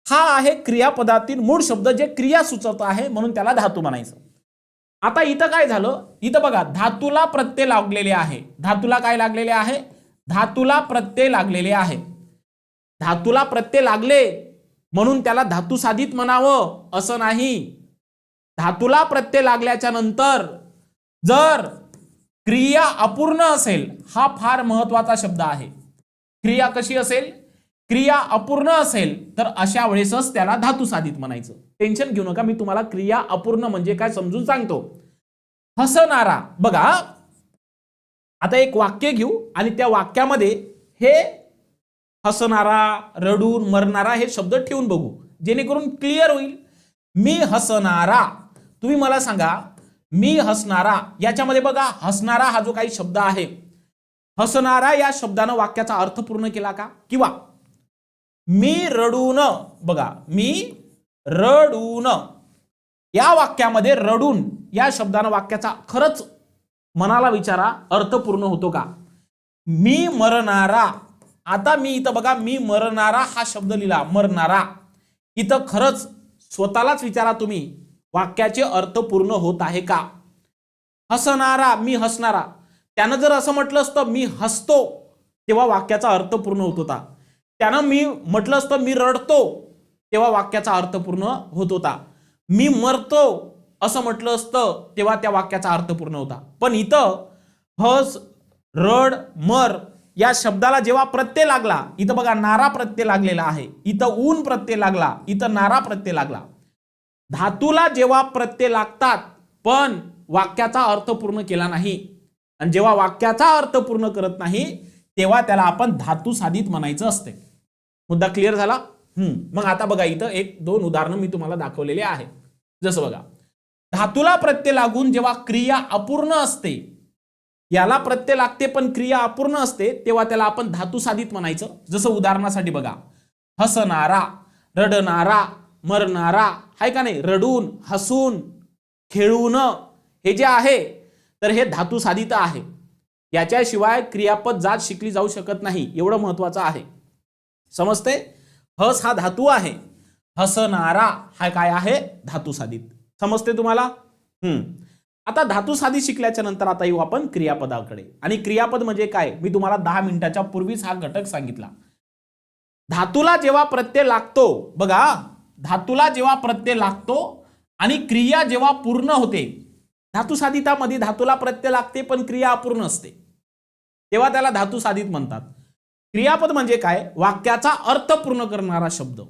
हा आहे क्रियापदातील मूळ शब्द जे क्रिया सुचवत आहे, म्हणून त्याला धातू म्हणायचं. आता इथं काय झालं? इथं बघा धातूला प्रत्यय लागलेले आहे. धातूला काय लागलेले आहे? धातूला प्रत्यय लागलेले आहे. धातूला प्रत्यय लागले म्हणून त्याला धातू साधित म्हणावं असं नाही. धातूला प्रत्यय लागल्याच्या नंतर जर क्रिया अपूर्ण असेल, हा फार महत्वाचा शब्द आहे. क्रिया कशी असेल? क्रिया अपूर्ण असेल तर अशा वेळेसच त्याला धातू साधित म्हणायचं. टेन्शन घेऊ नका, मी तुम्हाला क्रिया अपूर्ण म्हणजे काय समजून सांगतो. हसणारा, बघा आता एक वाक्य घेऊ आणि त्या वाक्यामध्ये हे हसणारा, रडून, मरणारा हे शब्द ठेवून बघू, जेणेकरून क्लिअर होईल. मी हसणारा, तुम्ही मला सांगा, मी हसणारा याच्यामध्ये बघा हसणारा हा जो काही शब्द आहे, हसणारा या शब्दानं वाक्याचा अर्थ पूर्ण केला का? किंवा मी रडून, बघा मी रडून या वाक्यामध्ये रडून या शब्दानं वाक्याचा खरंच मनाला विचारा अर्थ पूर्ण होतो का? मी मरणारा, आता मी इथं बघा मी मरणारा हा शब्द लिहिला, मरणारा, इथं खरंच स्वतःलाच विचारा तुम्ही, वाक्याचे अर्थ पूर्ण होत आहे का? हसणारा, मी हसणारा, त्यानं जर असं म्हटलं असतं मी हसतो, तेव्हा वाक्याचा अर्थ पूर्ण होत होता. त्यानं मी म्हटलं असतं मी रडतो, तेव्हा वाक्याचा अर्थ पूर्ण होत होता. मी मरतो असं म्हटलं असतं, तेव्हा त्या वाक्याचा अर्थ पूर्ण होता. पण इथं हस, रड, मर या शब्दाला जेव्हा प्रत्यय लागला, इथं बघा नारा प्रत्यय लागलेला आहे, इथं ऊन प्रत्यय लागला, इथं नारा प्रत्यय लागला. धातूला जेव्हा प्रत्यय लागतात पण वाक्याचा अर्थ पूर्ण केला नाही, आणि जेव्हा वाक्याचा अर्थ पूर्ण करत नाही तेव्हा त्याला आपण धातू साधित म्हणायचं असते. मुद्दा क्लिअर झाला? मग आता बघा इथं एक दोन उदाहरणं मी तुम्हाला दाखवलेले आहे. जसं बघा, धातूला प्रत्यय लागून जेव्हा क्रिया अपूर्ण असते, याला प्रत्यय लागते पण क्रिया अपूर्ण असते, तेव्हा त्याला आपण धातू साधित म्हणायचं. जसं उदाहरणासाठी बघा, हसणारा, रडणारा, मरणारा, आहे का नाही, रडून, हसून, खेळून, हे जे आहे तर हे धातू साधित आहे. याच्याशिवाय क्रियापद जात शिकली जाऊ शकत नाही, एवढं महत्वाचं आहे. समजते? हस हा धातू आहे, हसणारा हा काय आहे? धातू साधित. समजते तुम्हाला? आता धातू साधित शिकल्याच्या नंतर आता येऊ आपण क्रियापदाकडे. आणि क्रियापद म्हणजे काय मी तुम्हाला 10 मिनिटाच्या पूर्वीच हा घटक सांगितला. धातूला जेव्हा प्रत्यय लागतो, बघा धातूला जेव्हा प्रत्यय लागतो आणि क्रिया जेव्हा पूर्ण होते, धातू साधितामध्ये धातूला प्रत्यय लागते पण क्रिया अपूर्ण असते, तेव्हा त्याला धातू साधित म्हणतात. क्रियापद म्हणजे काय? वाक्याचा अर्थ पूर्ण करणारा शब्द.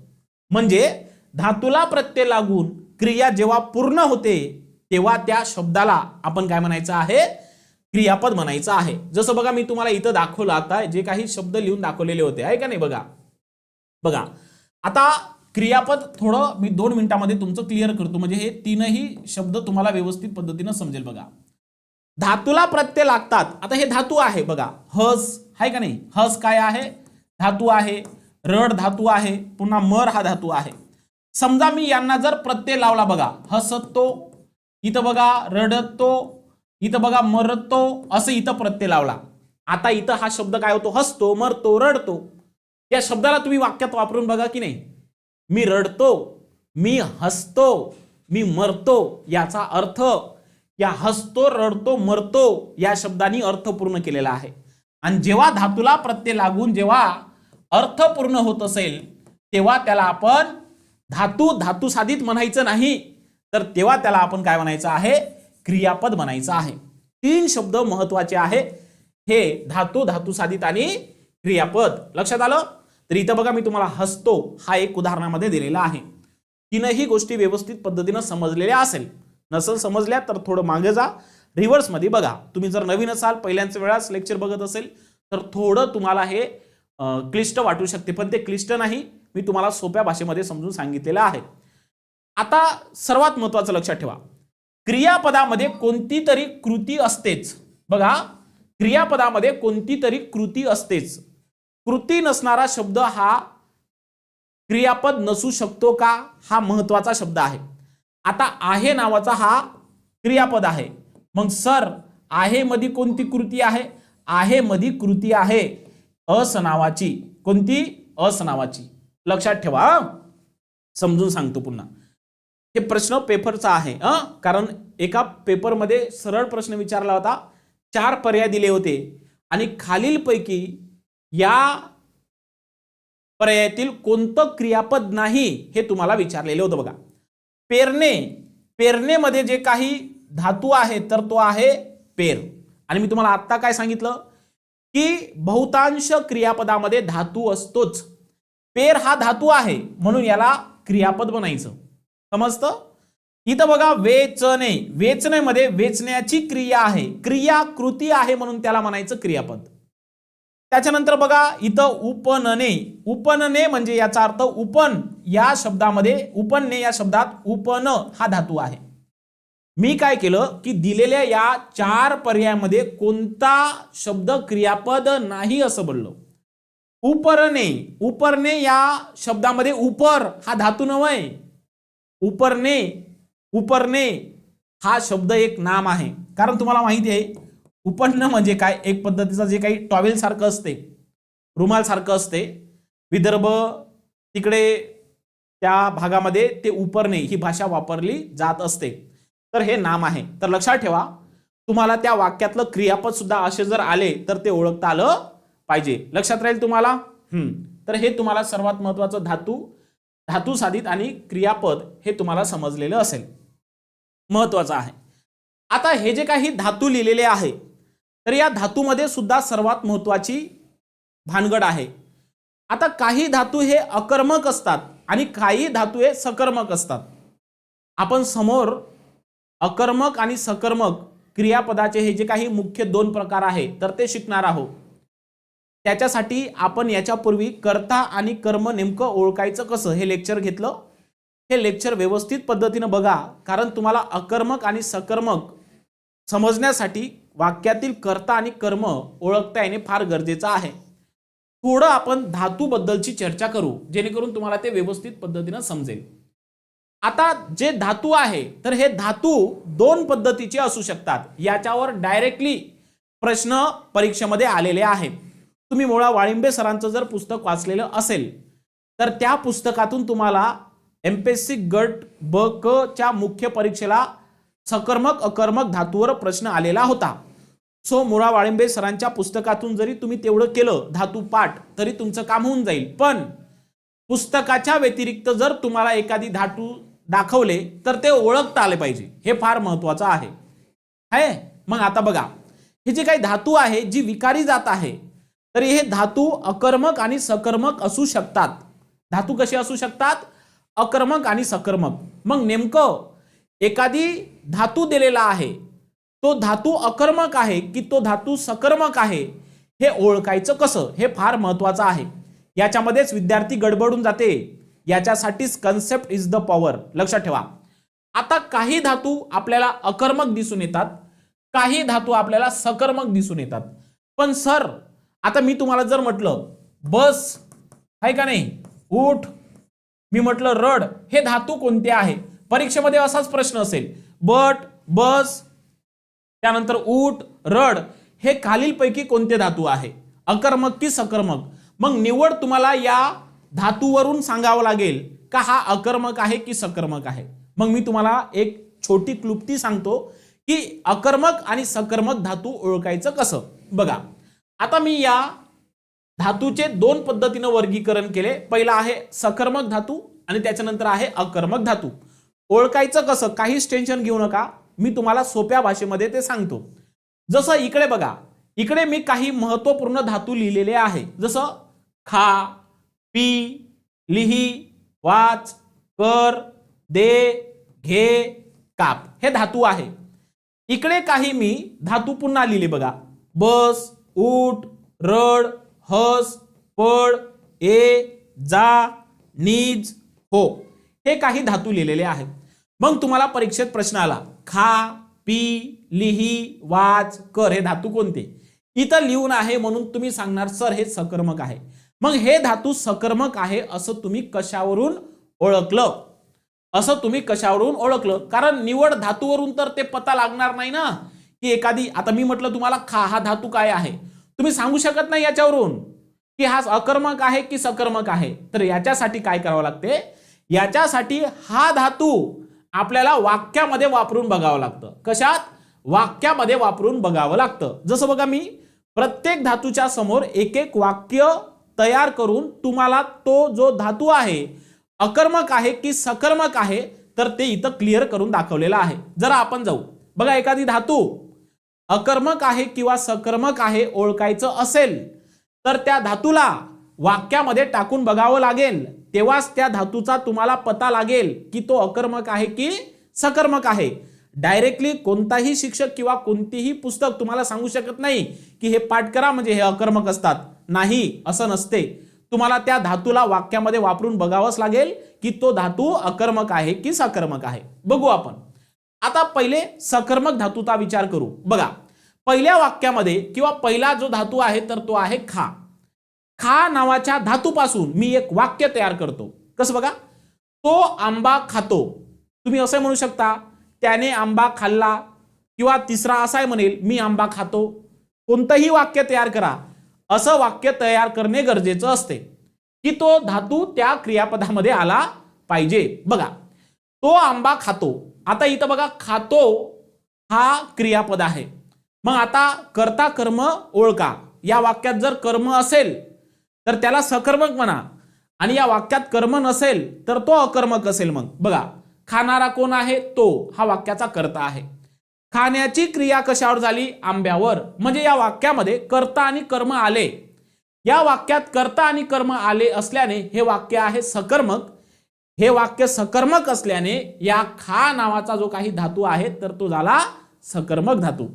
म्हणजे धातूला प्रत्यय लागून क्रिया जेव्हा पूर्ण होते तेव्हा त्या शब्दाला आपण काय म्हणायचं आहे? क्रियापद म्हणायचं आहे. जसं बघा मी तुम्हाला इथं दाखवलं, आता जे काही शब्द लिहून दाखवलेले होते, आहे का नाही. बघा बघा आता क्रियापद थोडं मी 2 मिनिटांमध्ये तुमचं क्लिअर करतो, म्हणजे हे तीनही शब्द तुम्हाला व्यवस्थित पद्धतीने समजेल. बघा, धातूला प्रत्यय लागतात. आता हे धातू आहे, बघा हस, आहे का नाही. हस काय आहे? धातू आहे. रड धातू आहे. पुन्हा मर हा धातू आहे. समजा मी यांना जर प्रत्यय लावला, बघा हसतो, इथं बघा रडतो, इथं बघा मरतो, असं इथं प्रत्यय लावला. आता इथं हा शब्द काय होतो? हसतो, मरतो, रडतो. या शब्दाला तुम्ही वाक्यात वापरून बघा की नाही. मी रडतो, मी हसतो, मी मरतो, याचा अर्थ या हसतो, रडतो, मरतो या शब्दांनी अर्थ पूर्ण केलेला आहे. आणि जेव्हा धातूला प्रत्यय लागून जेव्हा अर्थ पूर्ण होत असेल तेव्हा त्याला आपण धातू साधित म्हणायचं नाही, तर तेव्हा त्याला आपण काय म्हणायचं आहे? क्रियापद म्हणायचं आहे. 3 शब्द महत्वाचे आहे हे: धातू, धातू साधित आणि क्रियापद. लक्षात आलं? तर इथं बघा मी तुम्हाला हसतो हा एक उदाहरणामध्ये दिलेला आहे. तीनही गोष्टी व्यवस्थित पद्धतीने समजलेल्या असेल, नसेल समजल्या तर थोडं मागे जा, रिव्हर्स मध्ये बघा. तुम्ही जर नवीन असाल, पहिल्यांच वेळाच लेक्चर बघत असेल तर थोडं तुम्हाला हे क्लिष्ट वाटू शकते, पण ते क्लिष्ट नाही, मी तुम्हाला सोप्या भाषेमध्ये समजून सांगितलेलं आहे. आता सर्वात महत्त्वाचं लक्षात ठेवा, क्रियापदामध्ये कोणती तरी कृती असतेच. बघा, क्रियापदामध्ये कोणती तरी कृती असतेच. कृती नसणारा शब्द हा क्रियापद नसू शकतो का, हा महत्वाचा शब्द आहे. आता आहे नावाचा हा क्रियापद आहे. मग सर आहे मध्ये कोणती कृती आहे? आहे मध्ये कृती आहे अस नावाची. कोणती? अस नावाची. लक्षात ठेवा, समजून सांगतो पुन्हा. हे प्रश्न पेपरचा आहे, कारण एका पेपरमध्ये सरळ प्रश्न विचारला होता, 4 पर्याय दिले होते आणि खालीलपैकी या पर्यायातील कोणतं क्रियापद नाही हे तुम्हाला विचारलेले होतं. बघा, पेरणे, पेरणेमध्ये जे काही धातू आहे तर तो आहे पेर. आणि मी तुम्हाला आता काय सांगितलं की बहुतांश क्रियापदामध्ये धातू असतोच. पेर हा धातू आहे म्हणून याला क्रियापद बनायचं. समजतं? इथं बघा, वेचणे, वेचण्यामध्ये वेचण्याची क्रिया आहे, क्रिया कृती आहे म्हणून त्याला म्हणायचं क्रियापद. त्याच्यानंतर बघा इथं उपनने, उपनने म्हणजे याचा अर्थ उपन, या शब्दामध्ये उपनने या शब्दात उपन हा धातू आहे. मी काय केलं की दिलेल्या या 4 पर्यायामध्ये कोणता शब्द क्रियापद नाही असं बोललो. उपरणे, उपरणे या शब्दामध्ये उपर हा धातू नव्हे. उपरणे, उपरणे हा शब्द एक नाम आहे. कारण तुम्हाला माहिती आहे उपन्न म्हणजे काय, एक पद्धतीचं जे काही टॉवेल सारखं असते, रुमाल सारखं असते, विदर्भ तिकडे त्या भागामध्ये ते उपरणे ही भाषा वापरली जात असते. तर हे नाम आहे. तर लक्षात ठेवा, तुम्हाला त्या वाक्यातलं क्रियापद सुद्धा असे जर आले तर ते ओळखता आलं पाहिजे. लक्षात राहील तुम्हाला. तर हे तुम्हाला सर्वात महत्वाचं धातू, धातू साधित आणि क्रियापद हे तुम्हाला समजलेलं असेल, महत्वाचं आहे. आता हे जे काही धातू लिहिलेले आहे तर या धातूमध्ये सुद्धा सर्वात महत्वाची भानगड आहे. आता काही धातू हे अकर्मक असतात आणि काही धातू हे सकर्मक असतात. आपण समोर अकर्मक आणि सकर्मक क्रियापदाचे हे जे काही मुख्य 2 प्रकार आहे तर ते शिकणार आहोत. त्याच्यासाठी आपण याच्यापूर्वी कर्ता आणि कर्म नेमकं ओळखायचं कसं हे लेक्चर घेतलं. हे लेक्चर व्यवस्थित पद्धतीने बघा, कारण तुम्हाला अकर्मक आणि सकर्मक समजण्यासाठी वाक्यातील कर्ता आणि कर्म ओळखता येणे फार गरजेचं आहे. थोडं आपण धातू बद्दलची चर्चा करू जेणेकरून तुम्हाला ते व्यवस्थित पद्धतीने समजेल. आता जे धातू आहे तर हे धातू 2 पद्धतीचे असू शकतात. याच्यावर डायरेक्टली प्रश्न परीक्षेमध्ये आलेले आहेत. तुम्ही मुळा वाळिंबे सरांचं जर पुस्तक वाचलेलं असेल तर त्या पुस्तकातून तुम्हाला एमपीएससी गट ब क च्या मुख्य परीक्षेला सकर्मक अकर्मक धातूवर प्रश्न आलेला होता. सो मुळा वाळिंबे सरांच्या पुस्तकातून जरी तुम्ही तेवढं केलं धातू पाठ तरी तुमचं काम होऊन जाईल. पण पुस्तकाच्या व्यतिरिक्त जर तुम्हाला एखादी धातू दाखवले तर ते ओळखता आले पाहिजे, हे फार महत्वाचं आहे. मग आता बघा, हे जे काही धातू आहे जी विकारी जात आहे तर हे धातू अकर्मक आणि सकर्मक असू शकतात. धातू कसे असू शकतात? अकर्मक आणि सकर्मक. मग नेमकं एखादी धातू दिलेला आहे, तो धातू अकर्मक आहे की तो धातू सकर्मक आहे हे ओळखायचं कसं, हे फार महत्वाचं आहे. याच्यामध्येच विद्यार्थी गडबडून जाते. याच्यासाठीच कन्सेप्ट इज द पॉवर. लक्षात ठेवा. आता काही धातू आपल्याला अकर्मक दिसून येतात, काही धातू आपल्याला सकर्मक दिसून येतात. पण सर आता मी तुम्हाला जर म्हटलं बस आहे का नाही, उठ, मी म्हटलं रड, हे धातू कोणते आहे? परीक्षेमध्ये असाच प्रश्न असेल. बट, बस, त्यानंतर उठ, रड, हे खालीलपैकी कोणते धातू आहे, अकर्मक की सकर्मक? मग निवड तुम्हाला या धातूवरून सांगावं लागेल का हा अकर्मक आहे की सकर्मक आहे. मग मी तुम्हाला एक छोटी क्लुप्ती सांगतो की अकर्मक आणि सकर्मक धातू ओळखायचं कसं. बघा, आता मी या धातूचे 2 पद्धतीने वर्गीकरण केले. पहिला आहे सकर्मक धातू आणि त्याच्यानंतर आहे अकर्मक धातू. ओळखायचं कसं, काहीच टेन्शन घेऊ नका, मी तुम्हाला सोप्या भाषेमध्ये ते सांगतो. जसं इकडे बघा, इकडे मी काही महत्वपूर्ण धातू लिहिलेले आहे, जसं खा, पी, लिही, वाच, कर, दे, घे, काप हे धातू आहे. इकडे काही मी धातू पुन्हा लिहिले बघा. बस, उठ, रड, हस, पड, जा, नीज, हो हे काही धातू लिहिलेले आहेत. मग तुम्हाला परीक्षेत प्रश्न आला खा, पी, लिही, वाच, कर हे धातू कोणते. इथं लिहून आहे म्हणून तुम्ही सांगणार सर हे सकर्मक आहे. मग हे धातू सकर्मक आहे असं तुम्ही कशावरून ओळखलं, कारण निवड धातूवरून तर ते पता लागणार नाही ना की एखादी. आता मी म्हटलं तुम्हाला खा हा धातू काय आहे, तुम्ही सांगू शकत नाही याच्यावरून की हा अकर्मक आहे की सकर्मक आहे. तर याच्यासाठी काय करावं लागते, याच्यासाठी हा धातू आपल्याला वाक्यामध्ये वापरून बघावं लागतं. कशात, वाक्यामध्ये वापरून बघावं लागतं. जसं बघा मी प्रत्येक धातूच्या समोर एक एक वाक्य तयार करून तुम्हाला तो जो धातू आहे अकर्मक आहे की सकर्मक आहे तर ते इथं क्लिअर करून दाखवलेलं आहे. जरा आपण जाऊ बघा. एखादी धातू अकर्मक आहे किंवा सकर्मक आहे ओळखायचं असेल तर त्या धातूला वाक्यामध्ये टाकून बघावं लागेल, तेव्हाच त्या धातूचा तुम्हाला पता लागेल की तो अकर्मक आहे की सकर्मक आहे. डायरेक्टली कोणताही शिक्षक किंवा कोणतीही पुस्तक तुम्हाला सांगू शकत नाही की हे पाठ करा म्हणजे हे अकर्मक असतात. नाही, असं नसते. तुम्हाला त्या धातूला वाक्यामध्ये वापरून बघावंच लागेल की तो धातू अकर्मक आहे की सकर्मक आहे. बघू आपण. आता पहिले सकर्मक धातूचा विचार करू. बघा पहिल्या वाक्यामध्ये किंवा पहिला जो धातू आहे तर तो आहे खा. खा नावाच्या धातूपासून मी एक वाक्य तयार करतो. कसं बघा, तो आंबा खातो. तुम्ही असं म्हणू शकता त्याने आंबा खाल्ला, किंवा तिसरा असा म्हणेल मी आंबा खातो. कोणतंही वाक्य तयार करा, असं वाक्य तयार करणे गरजेचं असते की तो धातू त्या क्रियापदामध्ये आला पाहिजे. बघा तो आंबा खातो. आता इथं बघा खातो हा क्रियापद आहे. मग आता कर्ता कर्म ओळखा. या वाक्यात जर कर्म असेल तर त्याला सकर्मक म्हणा, आणि या वाक्यात कर्म नसेल तर तो अकर्मक असेल. मग बघा खाणारा कोण आहे, तो हा वाक्याचा कर्ता आहे. खाण्याची क्रिया कशावर झाली, आंब्यावर. म्हणजे या वाक्यामध्ये कर्ता आणि कर्म आले. या वाक्यात कर्ता आणि कर्म आले असल्याने हे वाक्य आहे सकर्मक. हे वाक्य सकर्मक असल्याने या खा नावाचा जो काही धातू आहे तर तो झाला सकर्मक धातू.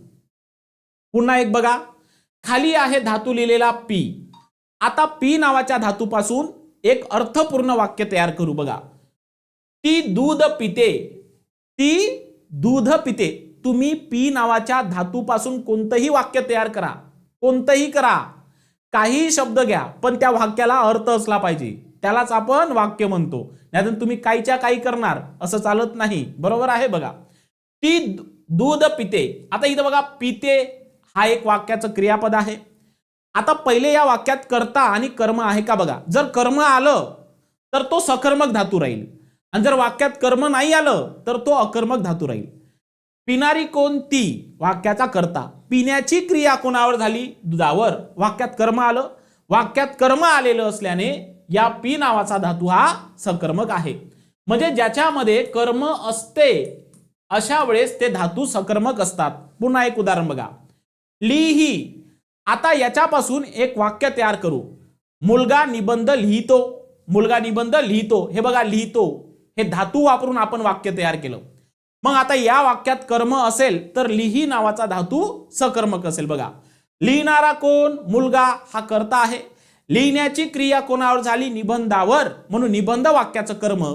पुन्हा एक बघा, खाली आहे धातू लिहिलेला पी. आता पी नावाच्या धातूपासून एक अर्थपूर्ण वाक्य तयार करू. बघा ती दूध पिते, ती दूध पिते. तुम्ही पी नावाच्या धातूपासून कोणतंही वाक्य तयार करा, कोणतंही करा, काही शब्द घ्या, पण त्या वाक्याला अर्थ असला पाहिजे. त्यालाच आपण वाक्य म्हणतो. नाहीतर तुम्ही काहीच्या काही करणार असं चालत नाही. बरोबर आहे. बघा ती दूध पिते. आता इथं बघा पिते हा एक वाक्याचं क्रियापद आहे. आता पहिले या वाक्यात कर्ता आणि कर्म आहे का बघा. जर कर्म आलं तर तो सकर्मक धातू राहील, आणि जर वाक्यात कर्म नाही आलं तर तो अकर्मक धातू राहील. पिणारी कोण, ती वाक्याचा कर्ता. पिण्याची क्रिया कोणावर झाली, दुधावर. वाक्यात कर्म आलं. वाक्यात कर्म आलेलं असल्याने या पी नावाचा धातू हा सकर्मक आहे. म्हणजे ज्याच्यामध्ये कर्म असते अशा वेळेस ते धातू सकर्मक असतात. पुन्हा एक उदाहरण बघा, लिही. आता याच्यापासून एक वाक्य तयार करू. मुलगा निबंध लिहितो. मुलगा निबंध लिहितो. हे बघा लिहितो हे धातू वापरून आपण वाक्य तयार केलं. मग आता या वाक्यात कर्म असेल तर लिही नावाचा धातू सकर्मक असेल. बघा लिहिणारा कोण, मुलगा हा कर्ता आहे. लिहिण्याची क्रिया कोणावर झाली, निबंधावर. म्हणून निबंध वाक्याचं कर्म.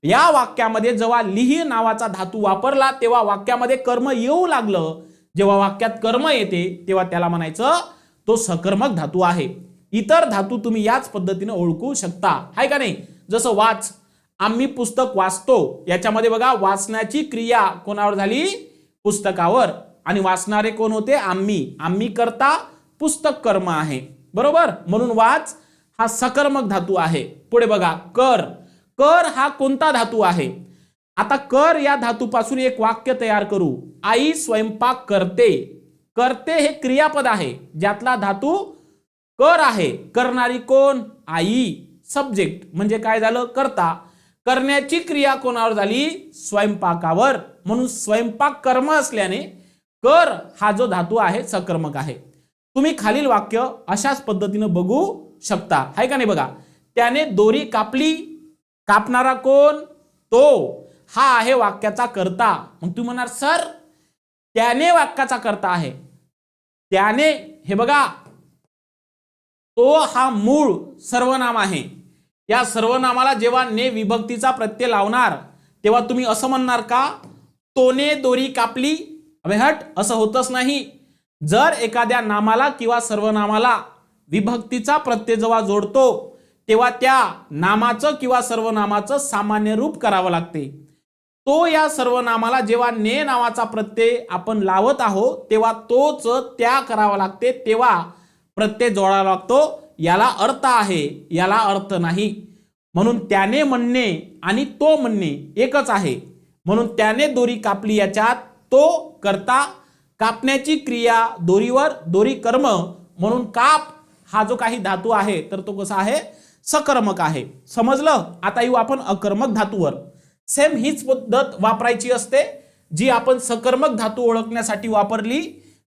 या वाक्यामध्ये जेव्हा लिही नावाचा धातू वापरला तेव्हा वाक्यामध्ये कर्म येऊ लागलं. जेव्हा वाक्यात कर्म येते तेव्हा त्याला म्हणायचं तो सकर्मक धातू आहे. इतर धातू तुम्ही याच पद्धतीने ओळखू शकता, आहे का नाही. जसं वाच, आम्ही पुस्तक वाचतो. याच्यामध्ये बघा वाचण्याची क्रिया कोणावर झाली, पुस्तकावर. आणि वाचणारे कोण होते, आम्ही. आम्ही करता, पुस्तक कर्म आहे. बरोबर. म्हणून वाच हा सकर्मक धातू आहे. पुढे बघा कर. कर हा कोणता धातू आहे. आता कर या धातूपासून एक वाक्य तयार करू. आई स्वयंपाक करते. करते हे क्रियापद आहे ज्यातला धातू कर आहे. करणारी कोण, आई. सब्जेक्ट म्हणजे काय झालं, कर्ता. करण्याची क्रिया कोणावर झाली, स्वयंपाकावर. म्हणून स्वयंपाक कर्म असल्याने कर हा जो धातू आहे सकर्मक आहे. तुम्ही खालील वाक्य अशाच पद्धतीने बघू शकता, आहे का नाही. बघा त्याने दोरी कापली, कापणारा कोण? तो. हा आहे वाक्याचा कर्ता. मग तू म्हणणार सर त्याने वाक्याचा कर्ता आहे. त्याने, हे बघा, तो हा मूळ सर्वनाम आहे. या सर्वनामाला जेव्हा ने विभक्तीचा प्रत्यय लावणार तेव्हा तुम्ही असं म्हणणार का तोने दोरी कापली? अबे हट, असं होतच नाही. जर एखाद्या नामाला किंवा सर्वनामाला विभक्तीचा प्रत्यय जेव्हा जोडतो तेव्हा त्या नामाचं किंवा सर्वनामाचं सामान्य रूप करावं लागते. तो या सर्वनामाला जेव्हा ने नावाचा प्रत्यय आपण लावत आहोत तेव्हा तोच त्या करावा लागते, तेव्हा प्रत्यय जोडावा लागतो. याला अर्थ आहे, याला अर्थ नाही. म्हणून त्याने म्हणणे आणि तो म्हणणे एकच आहे. म्हणून त्याने दोरी कापली याच्यात तो कर्ता, कापण्याची क्रिया दोरीवर, दोरी कर्म, म्हणून काप हा जो काही धातू आहे तर तो कसा आहे? सकर्मक आहे. समजलं? आता येऊ आपण अकर्मक धातूवर. सेम हीच पद्धत वापरायची असते जी आपण सकर्मक धातू ओळखण्यासाठी वापरली,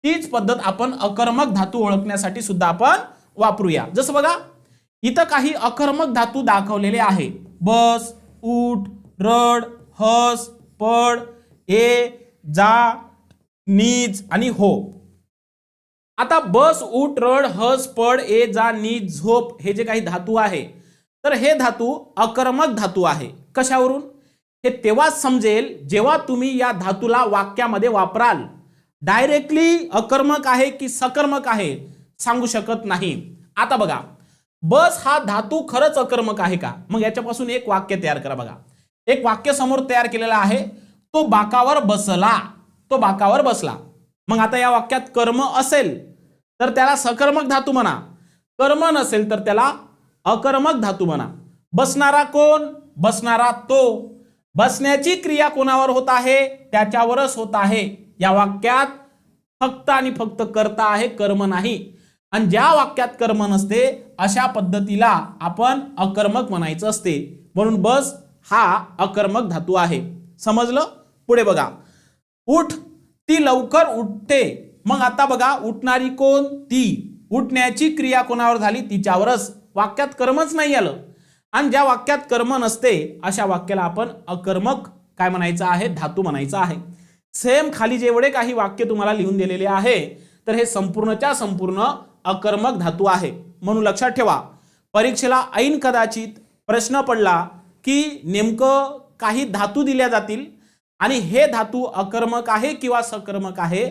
तीच पद्धत आपण अकर्मक धातू ओळखण्यासाठी सुद्धा आपण वापरूया. जसं बघा इथं काही अकर्मक धातू दाखवलेले आहे. बस, उठ, रड, हस, पड, ये, जा, नीज आणि हो. आता बस, उठ, रड, हस, पड, ये, जा, नीज, झोप हे जे काही धातू आहे तर हे धातू अकर्मक धातू आहे. कशावरून? हे तेव्हाच समजेल जेव्हा तुम्ही या धातूला वाक्यामध्ये वापराल. डायरेक्टली अकर्मक आहे की सकर्मक आहे सांगू शकत नाही. आता बघा बस हा धातू खरंच अकर्मक आहे का? मग याच्यापासून एक वाक्य तयार करा. बघा एक वाक्य समोर तयार केलेलं आहे. तो बाकावर बसला, तो बाकावर बसला. मग आता या वाक्यात कर्म असेल तर त्याला सकर्मक धातू म्हणा, कर्म नसेल तर त्याला अकर्मक धातू म्हणा. बसणारा कोण? बसणारा तो. बसण्याची क्रिया कोणावर होत आहे? त्याच्यावरच होत आहे. या वाक्यात फक्त आणि फक्त कर्ता आहे, कर्म नाही. आणि ज्या वाक्यात कर्म नसते अशा पद्धतीला आपण अकर्मक म्हणायचं असते. म्हणून बस हा अकर्मक धातू आहे. समजलं? पुढे बघा उठ, ती लवकर उठते. मग आता बघा उठणारी कोण? ती. उठण्याची क्रिया कोणावर झाली? तिच्यावरच. वाक्यात कर्मच नाही आलं. आणि ज्या वाक्यात कर्म नसते अशा वाक्याला आपण अकर्मक काय म्हणायचं आहे? धातू म्हणायचं आहे. सेम खाली जेवढे काही वाक्य तुम्हाला लिहून दिलेले आहे तर हे संपूर्णच्या संपूर्ण अकर्मक धातू आहे. म्हणून लक्षात ठेवा परीक्षेला ऐन कदाचित प्रश्न पडला की नेमकं काही धातू दिल्या जातील आणि हे धातू अकर्मक आहे किंवा सकर्मक आहे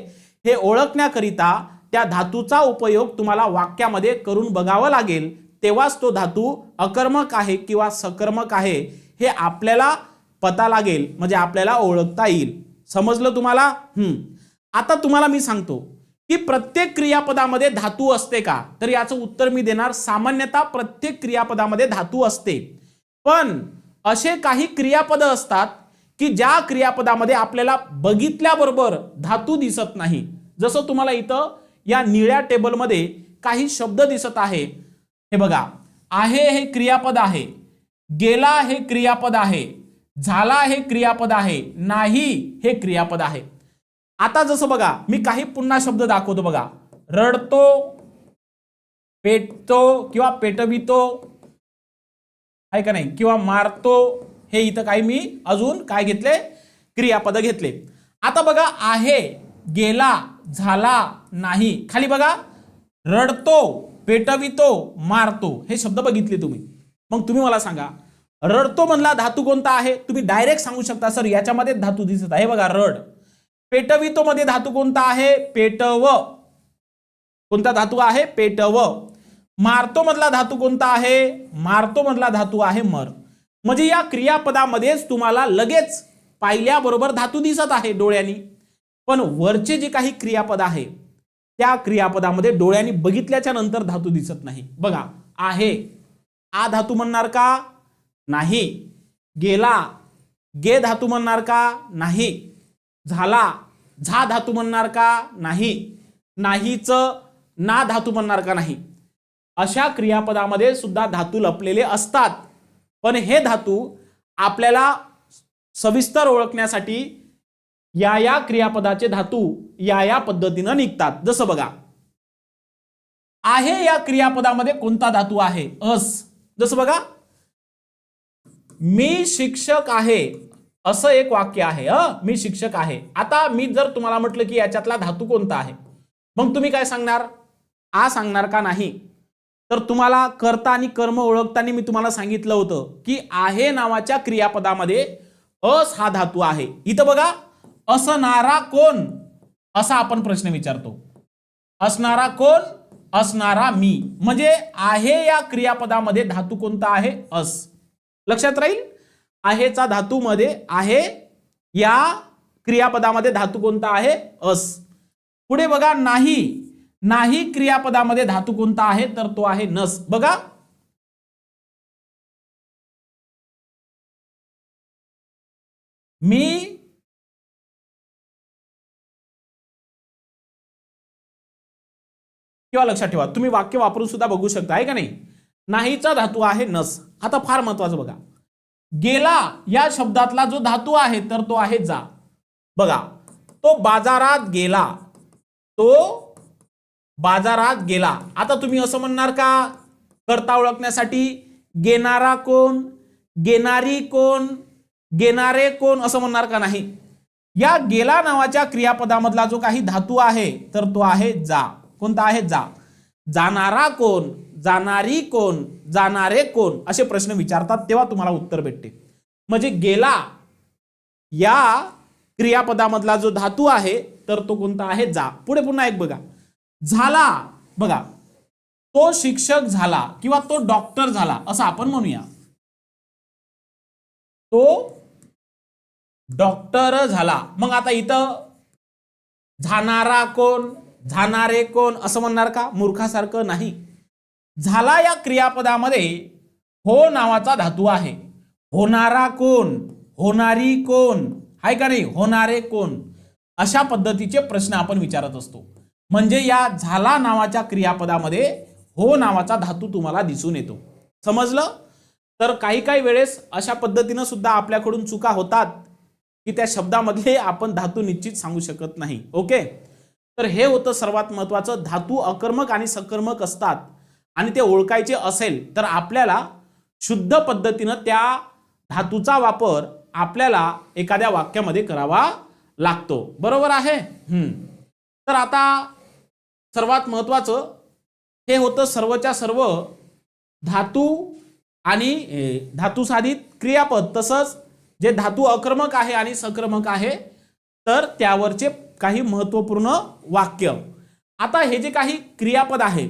हे ओळखण्याकरिता त्या धातूचा उपयोग तुम्हाला वाक्यामध्ये करून बघावं लागेल. तेव्हाच तो धातू अकर्मक आहे किंवा सकर्मक आहे हे आपल्याला पता लागेल, म्हणजे आपल्याला ओळखता येईल. समजलं तुम्हाला? आता तुम्हाला मी सांगतो की प्रत्येक क्रियापदामध्ये धातू असते का? तर याचं उत्तर मी देणार सामान्यतः प्रत्येक क्रियापदामध्ये धातू असते. पण असे काही क्रियापद असतात की ज्या क्रियापदामध्ये आपल्याला बघितल्याबरोबर धातू दिसत नाही. जसं तुम्हाला इथं या निळ्या टेबलमध्ये काही शब्द दिसत आहे. हे बघा, आहे हे क्रियापद आहे, गेला हे क्रियापद आहे, झाला हे क्रियापद आहे, नाही हे क्रियापद आहे. आता जसं बघा मी काही पुन्हा शब्द दाखवतो. बघा रडतो, पेटतो किंवा पेटवितो आहे का नाही, किंवा मारतो, हे इथं काही मी अजून काय घेतले? क्रियापद घेतले. आता बघा आहे, गेला, झाला, नाही. खाली बघा रडतो, पेटवितो, मारतो हे शब्द बघितले तुम्ही. मग तुम्ही मला सांगा रडतो मधला धातू कोणता आहे? तुम्ही डायरेक्ट सांगू शकता सर याच्यामध्ये धातू दिसत आहे. बघा रड. पेटवितो मध्ये धातू कोणता आहे? पेटव. कोणता धातू आहे? पेटव. मारतो मधला धातू कोणता आहे? मारतो मधला धातू आहे मर. म्हणजे या क्रियापदामध्येच तुम्हाला लगेच पाहिल्याबरोबर धातू दिसत आहे डोळ्यांनी. पण वरचे जे काही क्रियापद आहे त्या क्रियापदामध्ये डोळ्यांनी बघितल्याच्या नंतर धातू दिसत नाही. बघा आहे, आ धातू म्हणणार का? नाही. गेला, गे धातू म्हणणार का? नाही. झाला, झा धातू म्हणणार का? नाही. नाहीच ना धातू म्हणणार का? नाही. अशा क्रियापदामध्ये सुद्धा धातू लपलेले असतात. पण हे धातू आपल्याला सविस्तर ओळखण्यासाठी या क्रियापदाचे धातू या पद्धतीने निघतात. जसं बघा आहे या क्रियापदामध्ये कोणता धातू आहे? अस. जसं बघा, मी शिक्षक आहे असं एक वाक्य आहे. मी शिक्षक आहे. आता मी जर तुम्हाला म्हटलं की याच्यातला धातू कोणता आहे, मग तुम्ही काय सांगणार? आ सांगणार का नाही? तर तुम्हाला कर्ता आणि कर्म ओळखताना मी तुम्हाला सांगितलं होतं की आहे नावाच्या क्रियापदामध्ये अस हा धातू आहे. इथं बघा, असणारा कोण असा आपण प्रश्न विचारतो. असणारा कोण? असणारा मी. म्हणजे आहे या क्रियापदामध्ये धातू कोणता आहे? अस. लक्षात राहील, आहेचा धातू मध्ये आहे या क्रियापदामध्ये धातू कोणता आहे? अस. पुढे बघा, नाही. नाही क्रियापदामध्ये धातू कोणता आहे? तर तो आहे नस. बघा, मी किंवा लक्षात ठेवा, तुम्ही वाक्य वापरून सुद्धा बघू शकता, आहे का नाही? नाहीचा धातू आहे नस. आता फार महत्वाचं बघा, गेला या शब्दातला जो धातू आहे तर तो आहे जा. बघा, तो बाजारात गेला. तो बाजारात गेला. आता तुम्ही असं म्हणणार का कर्ता ओळखण्यासाठी, गेणारा कोण, गेणारी कोण, गेणारे कोण असं म्हणणार का? नाही. या गेला नावाच्या क्रियापदामधला जो काही धातू आहे तर तो आहे जा. कोणता आहे? जा. जाणारा कोण, जाणारी कोण, जाणारे कोण असे प्रश्न विचारतात तेव्हा तुम्हाला उत्तर भेटते. म्हणजे गेला या क्रियापदामधला जो धातू आहे तर तो कोणता आहे? जा. पुढे पुन्हा एक बघा, झाला. बघा, तो शिक्षक झाला किंवा तो डॉक्टर झाला असं आपण म्हणूया. तो डॉक्टर झाला. मग आता इथं जाणारा कोण, जाणारे कोण असं म्हणणार का? मूर्खासारखं नाही. झाला या क्रियापदामध्ये हो नावाचा धातू आहे. होणारा कोण, होणारी कोण, आहे का नाही? होणारे कोण अशा पद्धतीचे प्रश्न आपण विचारत असतो. म्हणजे या झाला नावाच्या क्रियापदामध्ये हो नावाचा धातू तुम्हाला दिसून येतो. समजलं? तर काही काही वेळेस अशा पद्धतीनं सुद्धा आपल्याकडून चुका होतात की त्या शब्दामध्ये आपण धातू निश्चित सांगू शकत नाही. ओके, तर हे होतं सर्वात महत्वाचं. धातू अकर्मक आणि सकर्मक असतात आणि ते ओळखायचे असेल तर आपल्याला शुद्ध पद्धतीनं त्या धातूचा वापर आपल्याला एखाद्या वाक्यामध्ये करावा लागतो. बरोबर आहे? तर आता सर्वात महत्वाचं हे होतं सर्वच्या सर्व धातू आणि धातू साधित क्रियापद, तसंच जे धातू अकर्मक आहे आणि सकर्मक आहे तर त्यावरचे काही महत्वपूर्ण वाक्य. आता हे जे काही क्रियापद आहे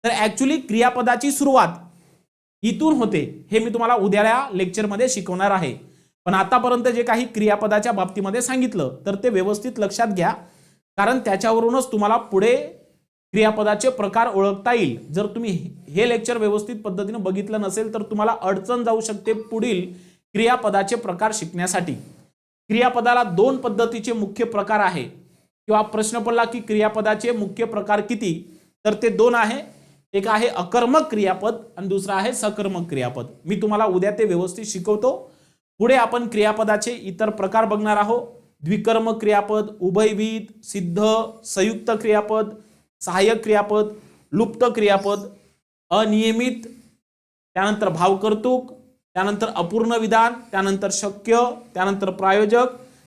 तर ऍक्च्युली क्रियापदाची सुरुवात इथून होते हे मी तुम्हाला उद्याच्या लेक्चरमध्ये शिकवणार आहे. पण आतापर्यंत जे काही क्रियापदाच्या बाबतीमध्ये सांगितलं तर ते व्यवस्थित लक्षात घ्या, कारण त्याच्यावरूनच तुम्हाला पुढे क्रियापदाचे प्रकार ओळखता येईल. जर तुम्ही हे लेक्चर व्यवस्थित पद्धतीने बघितलं नसेल तर तुम्हाला अडचण जाऊ शकते पुढील क्रियापदाचे प्रकार शिकण्यासाठी. क्रियापदाला दोन पद्धतीचे मुख्य प्रकार आहे किंवा प्रश्न पडला की क्रियापदाचे मुख्य प्रकार किती, तर ते दोन आहे. एक आहे अकर्मक क्रियापद आणि दुसरा आहे सकर्मक क्रियापद. मी तुम्हाला उद्या ते व्यवस्थित शिकवतो. पुढे आपण क्रियापदाचे इतर प्रकार बघणार आहोत. द्विकर्मक क्रियापद, उभयविध, सिद्ध, संयुक्त क्रियापद, सहाय्यक क्रियापद, लुप्त क्रियापद, अनियमित, त्यानंतर भावकर्तृक, त्यानंतर अपूर्ण विधान, त्यानंतर शक्य, त्यानंतर प्रायोजक,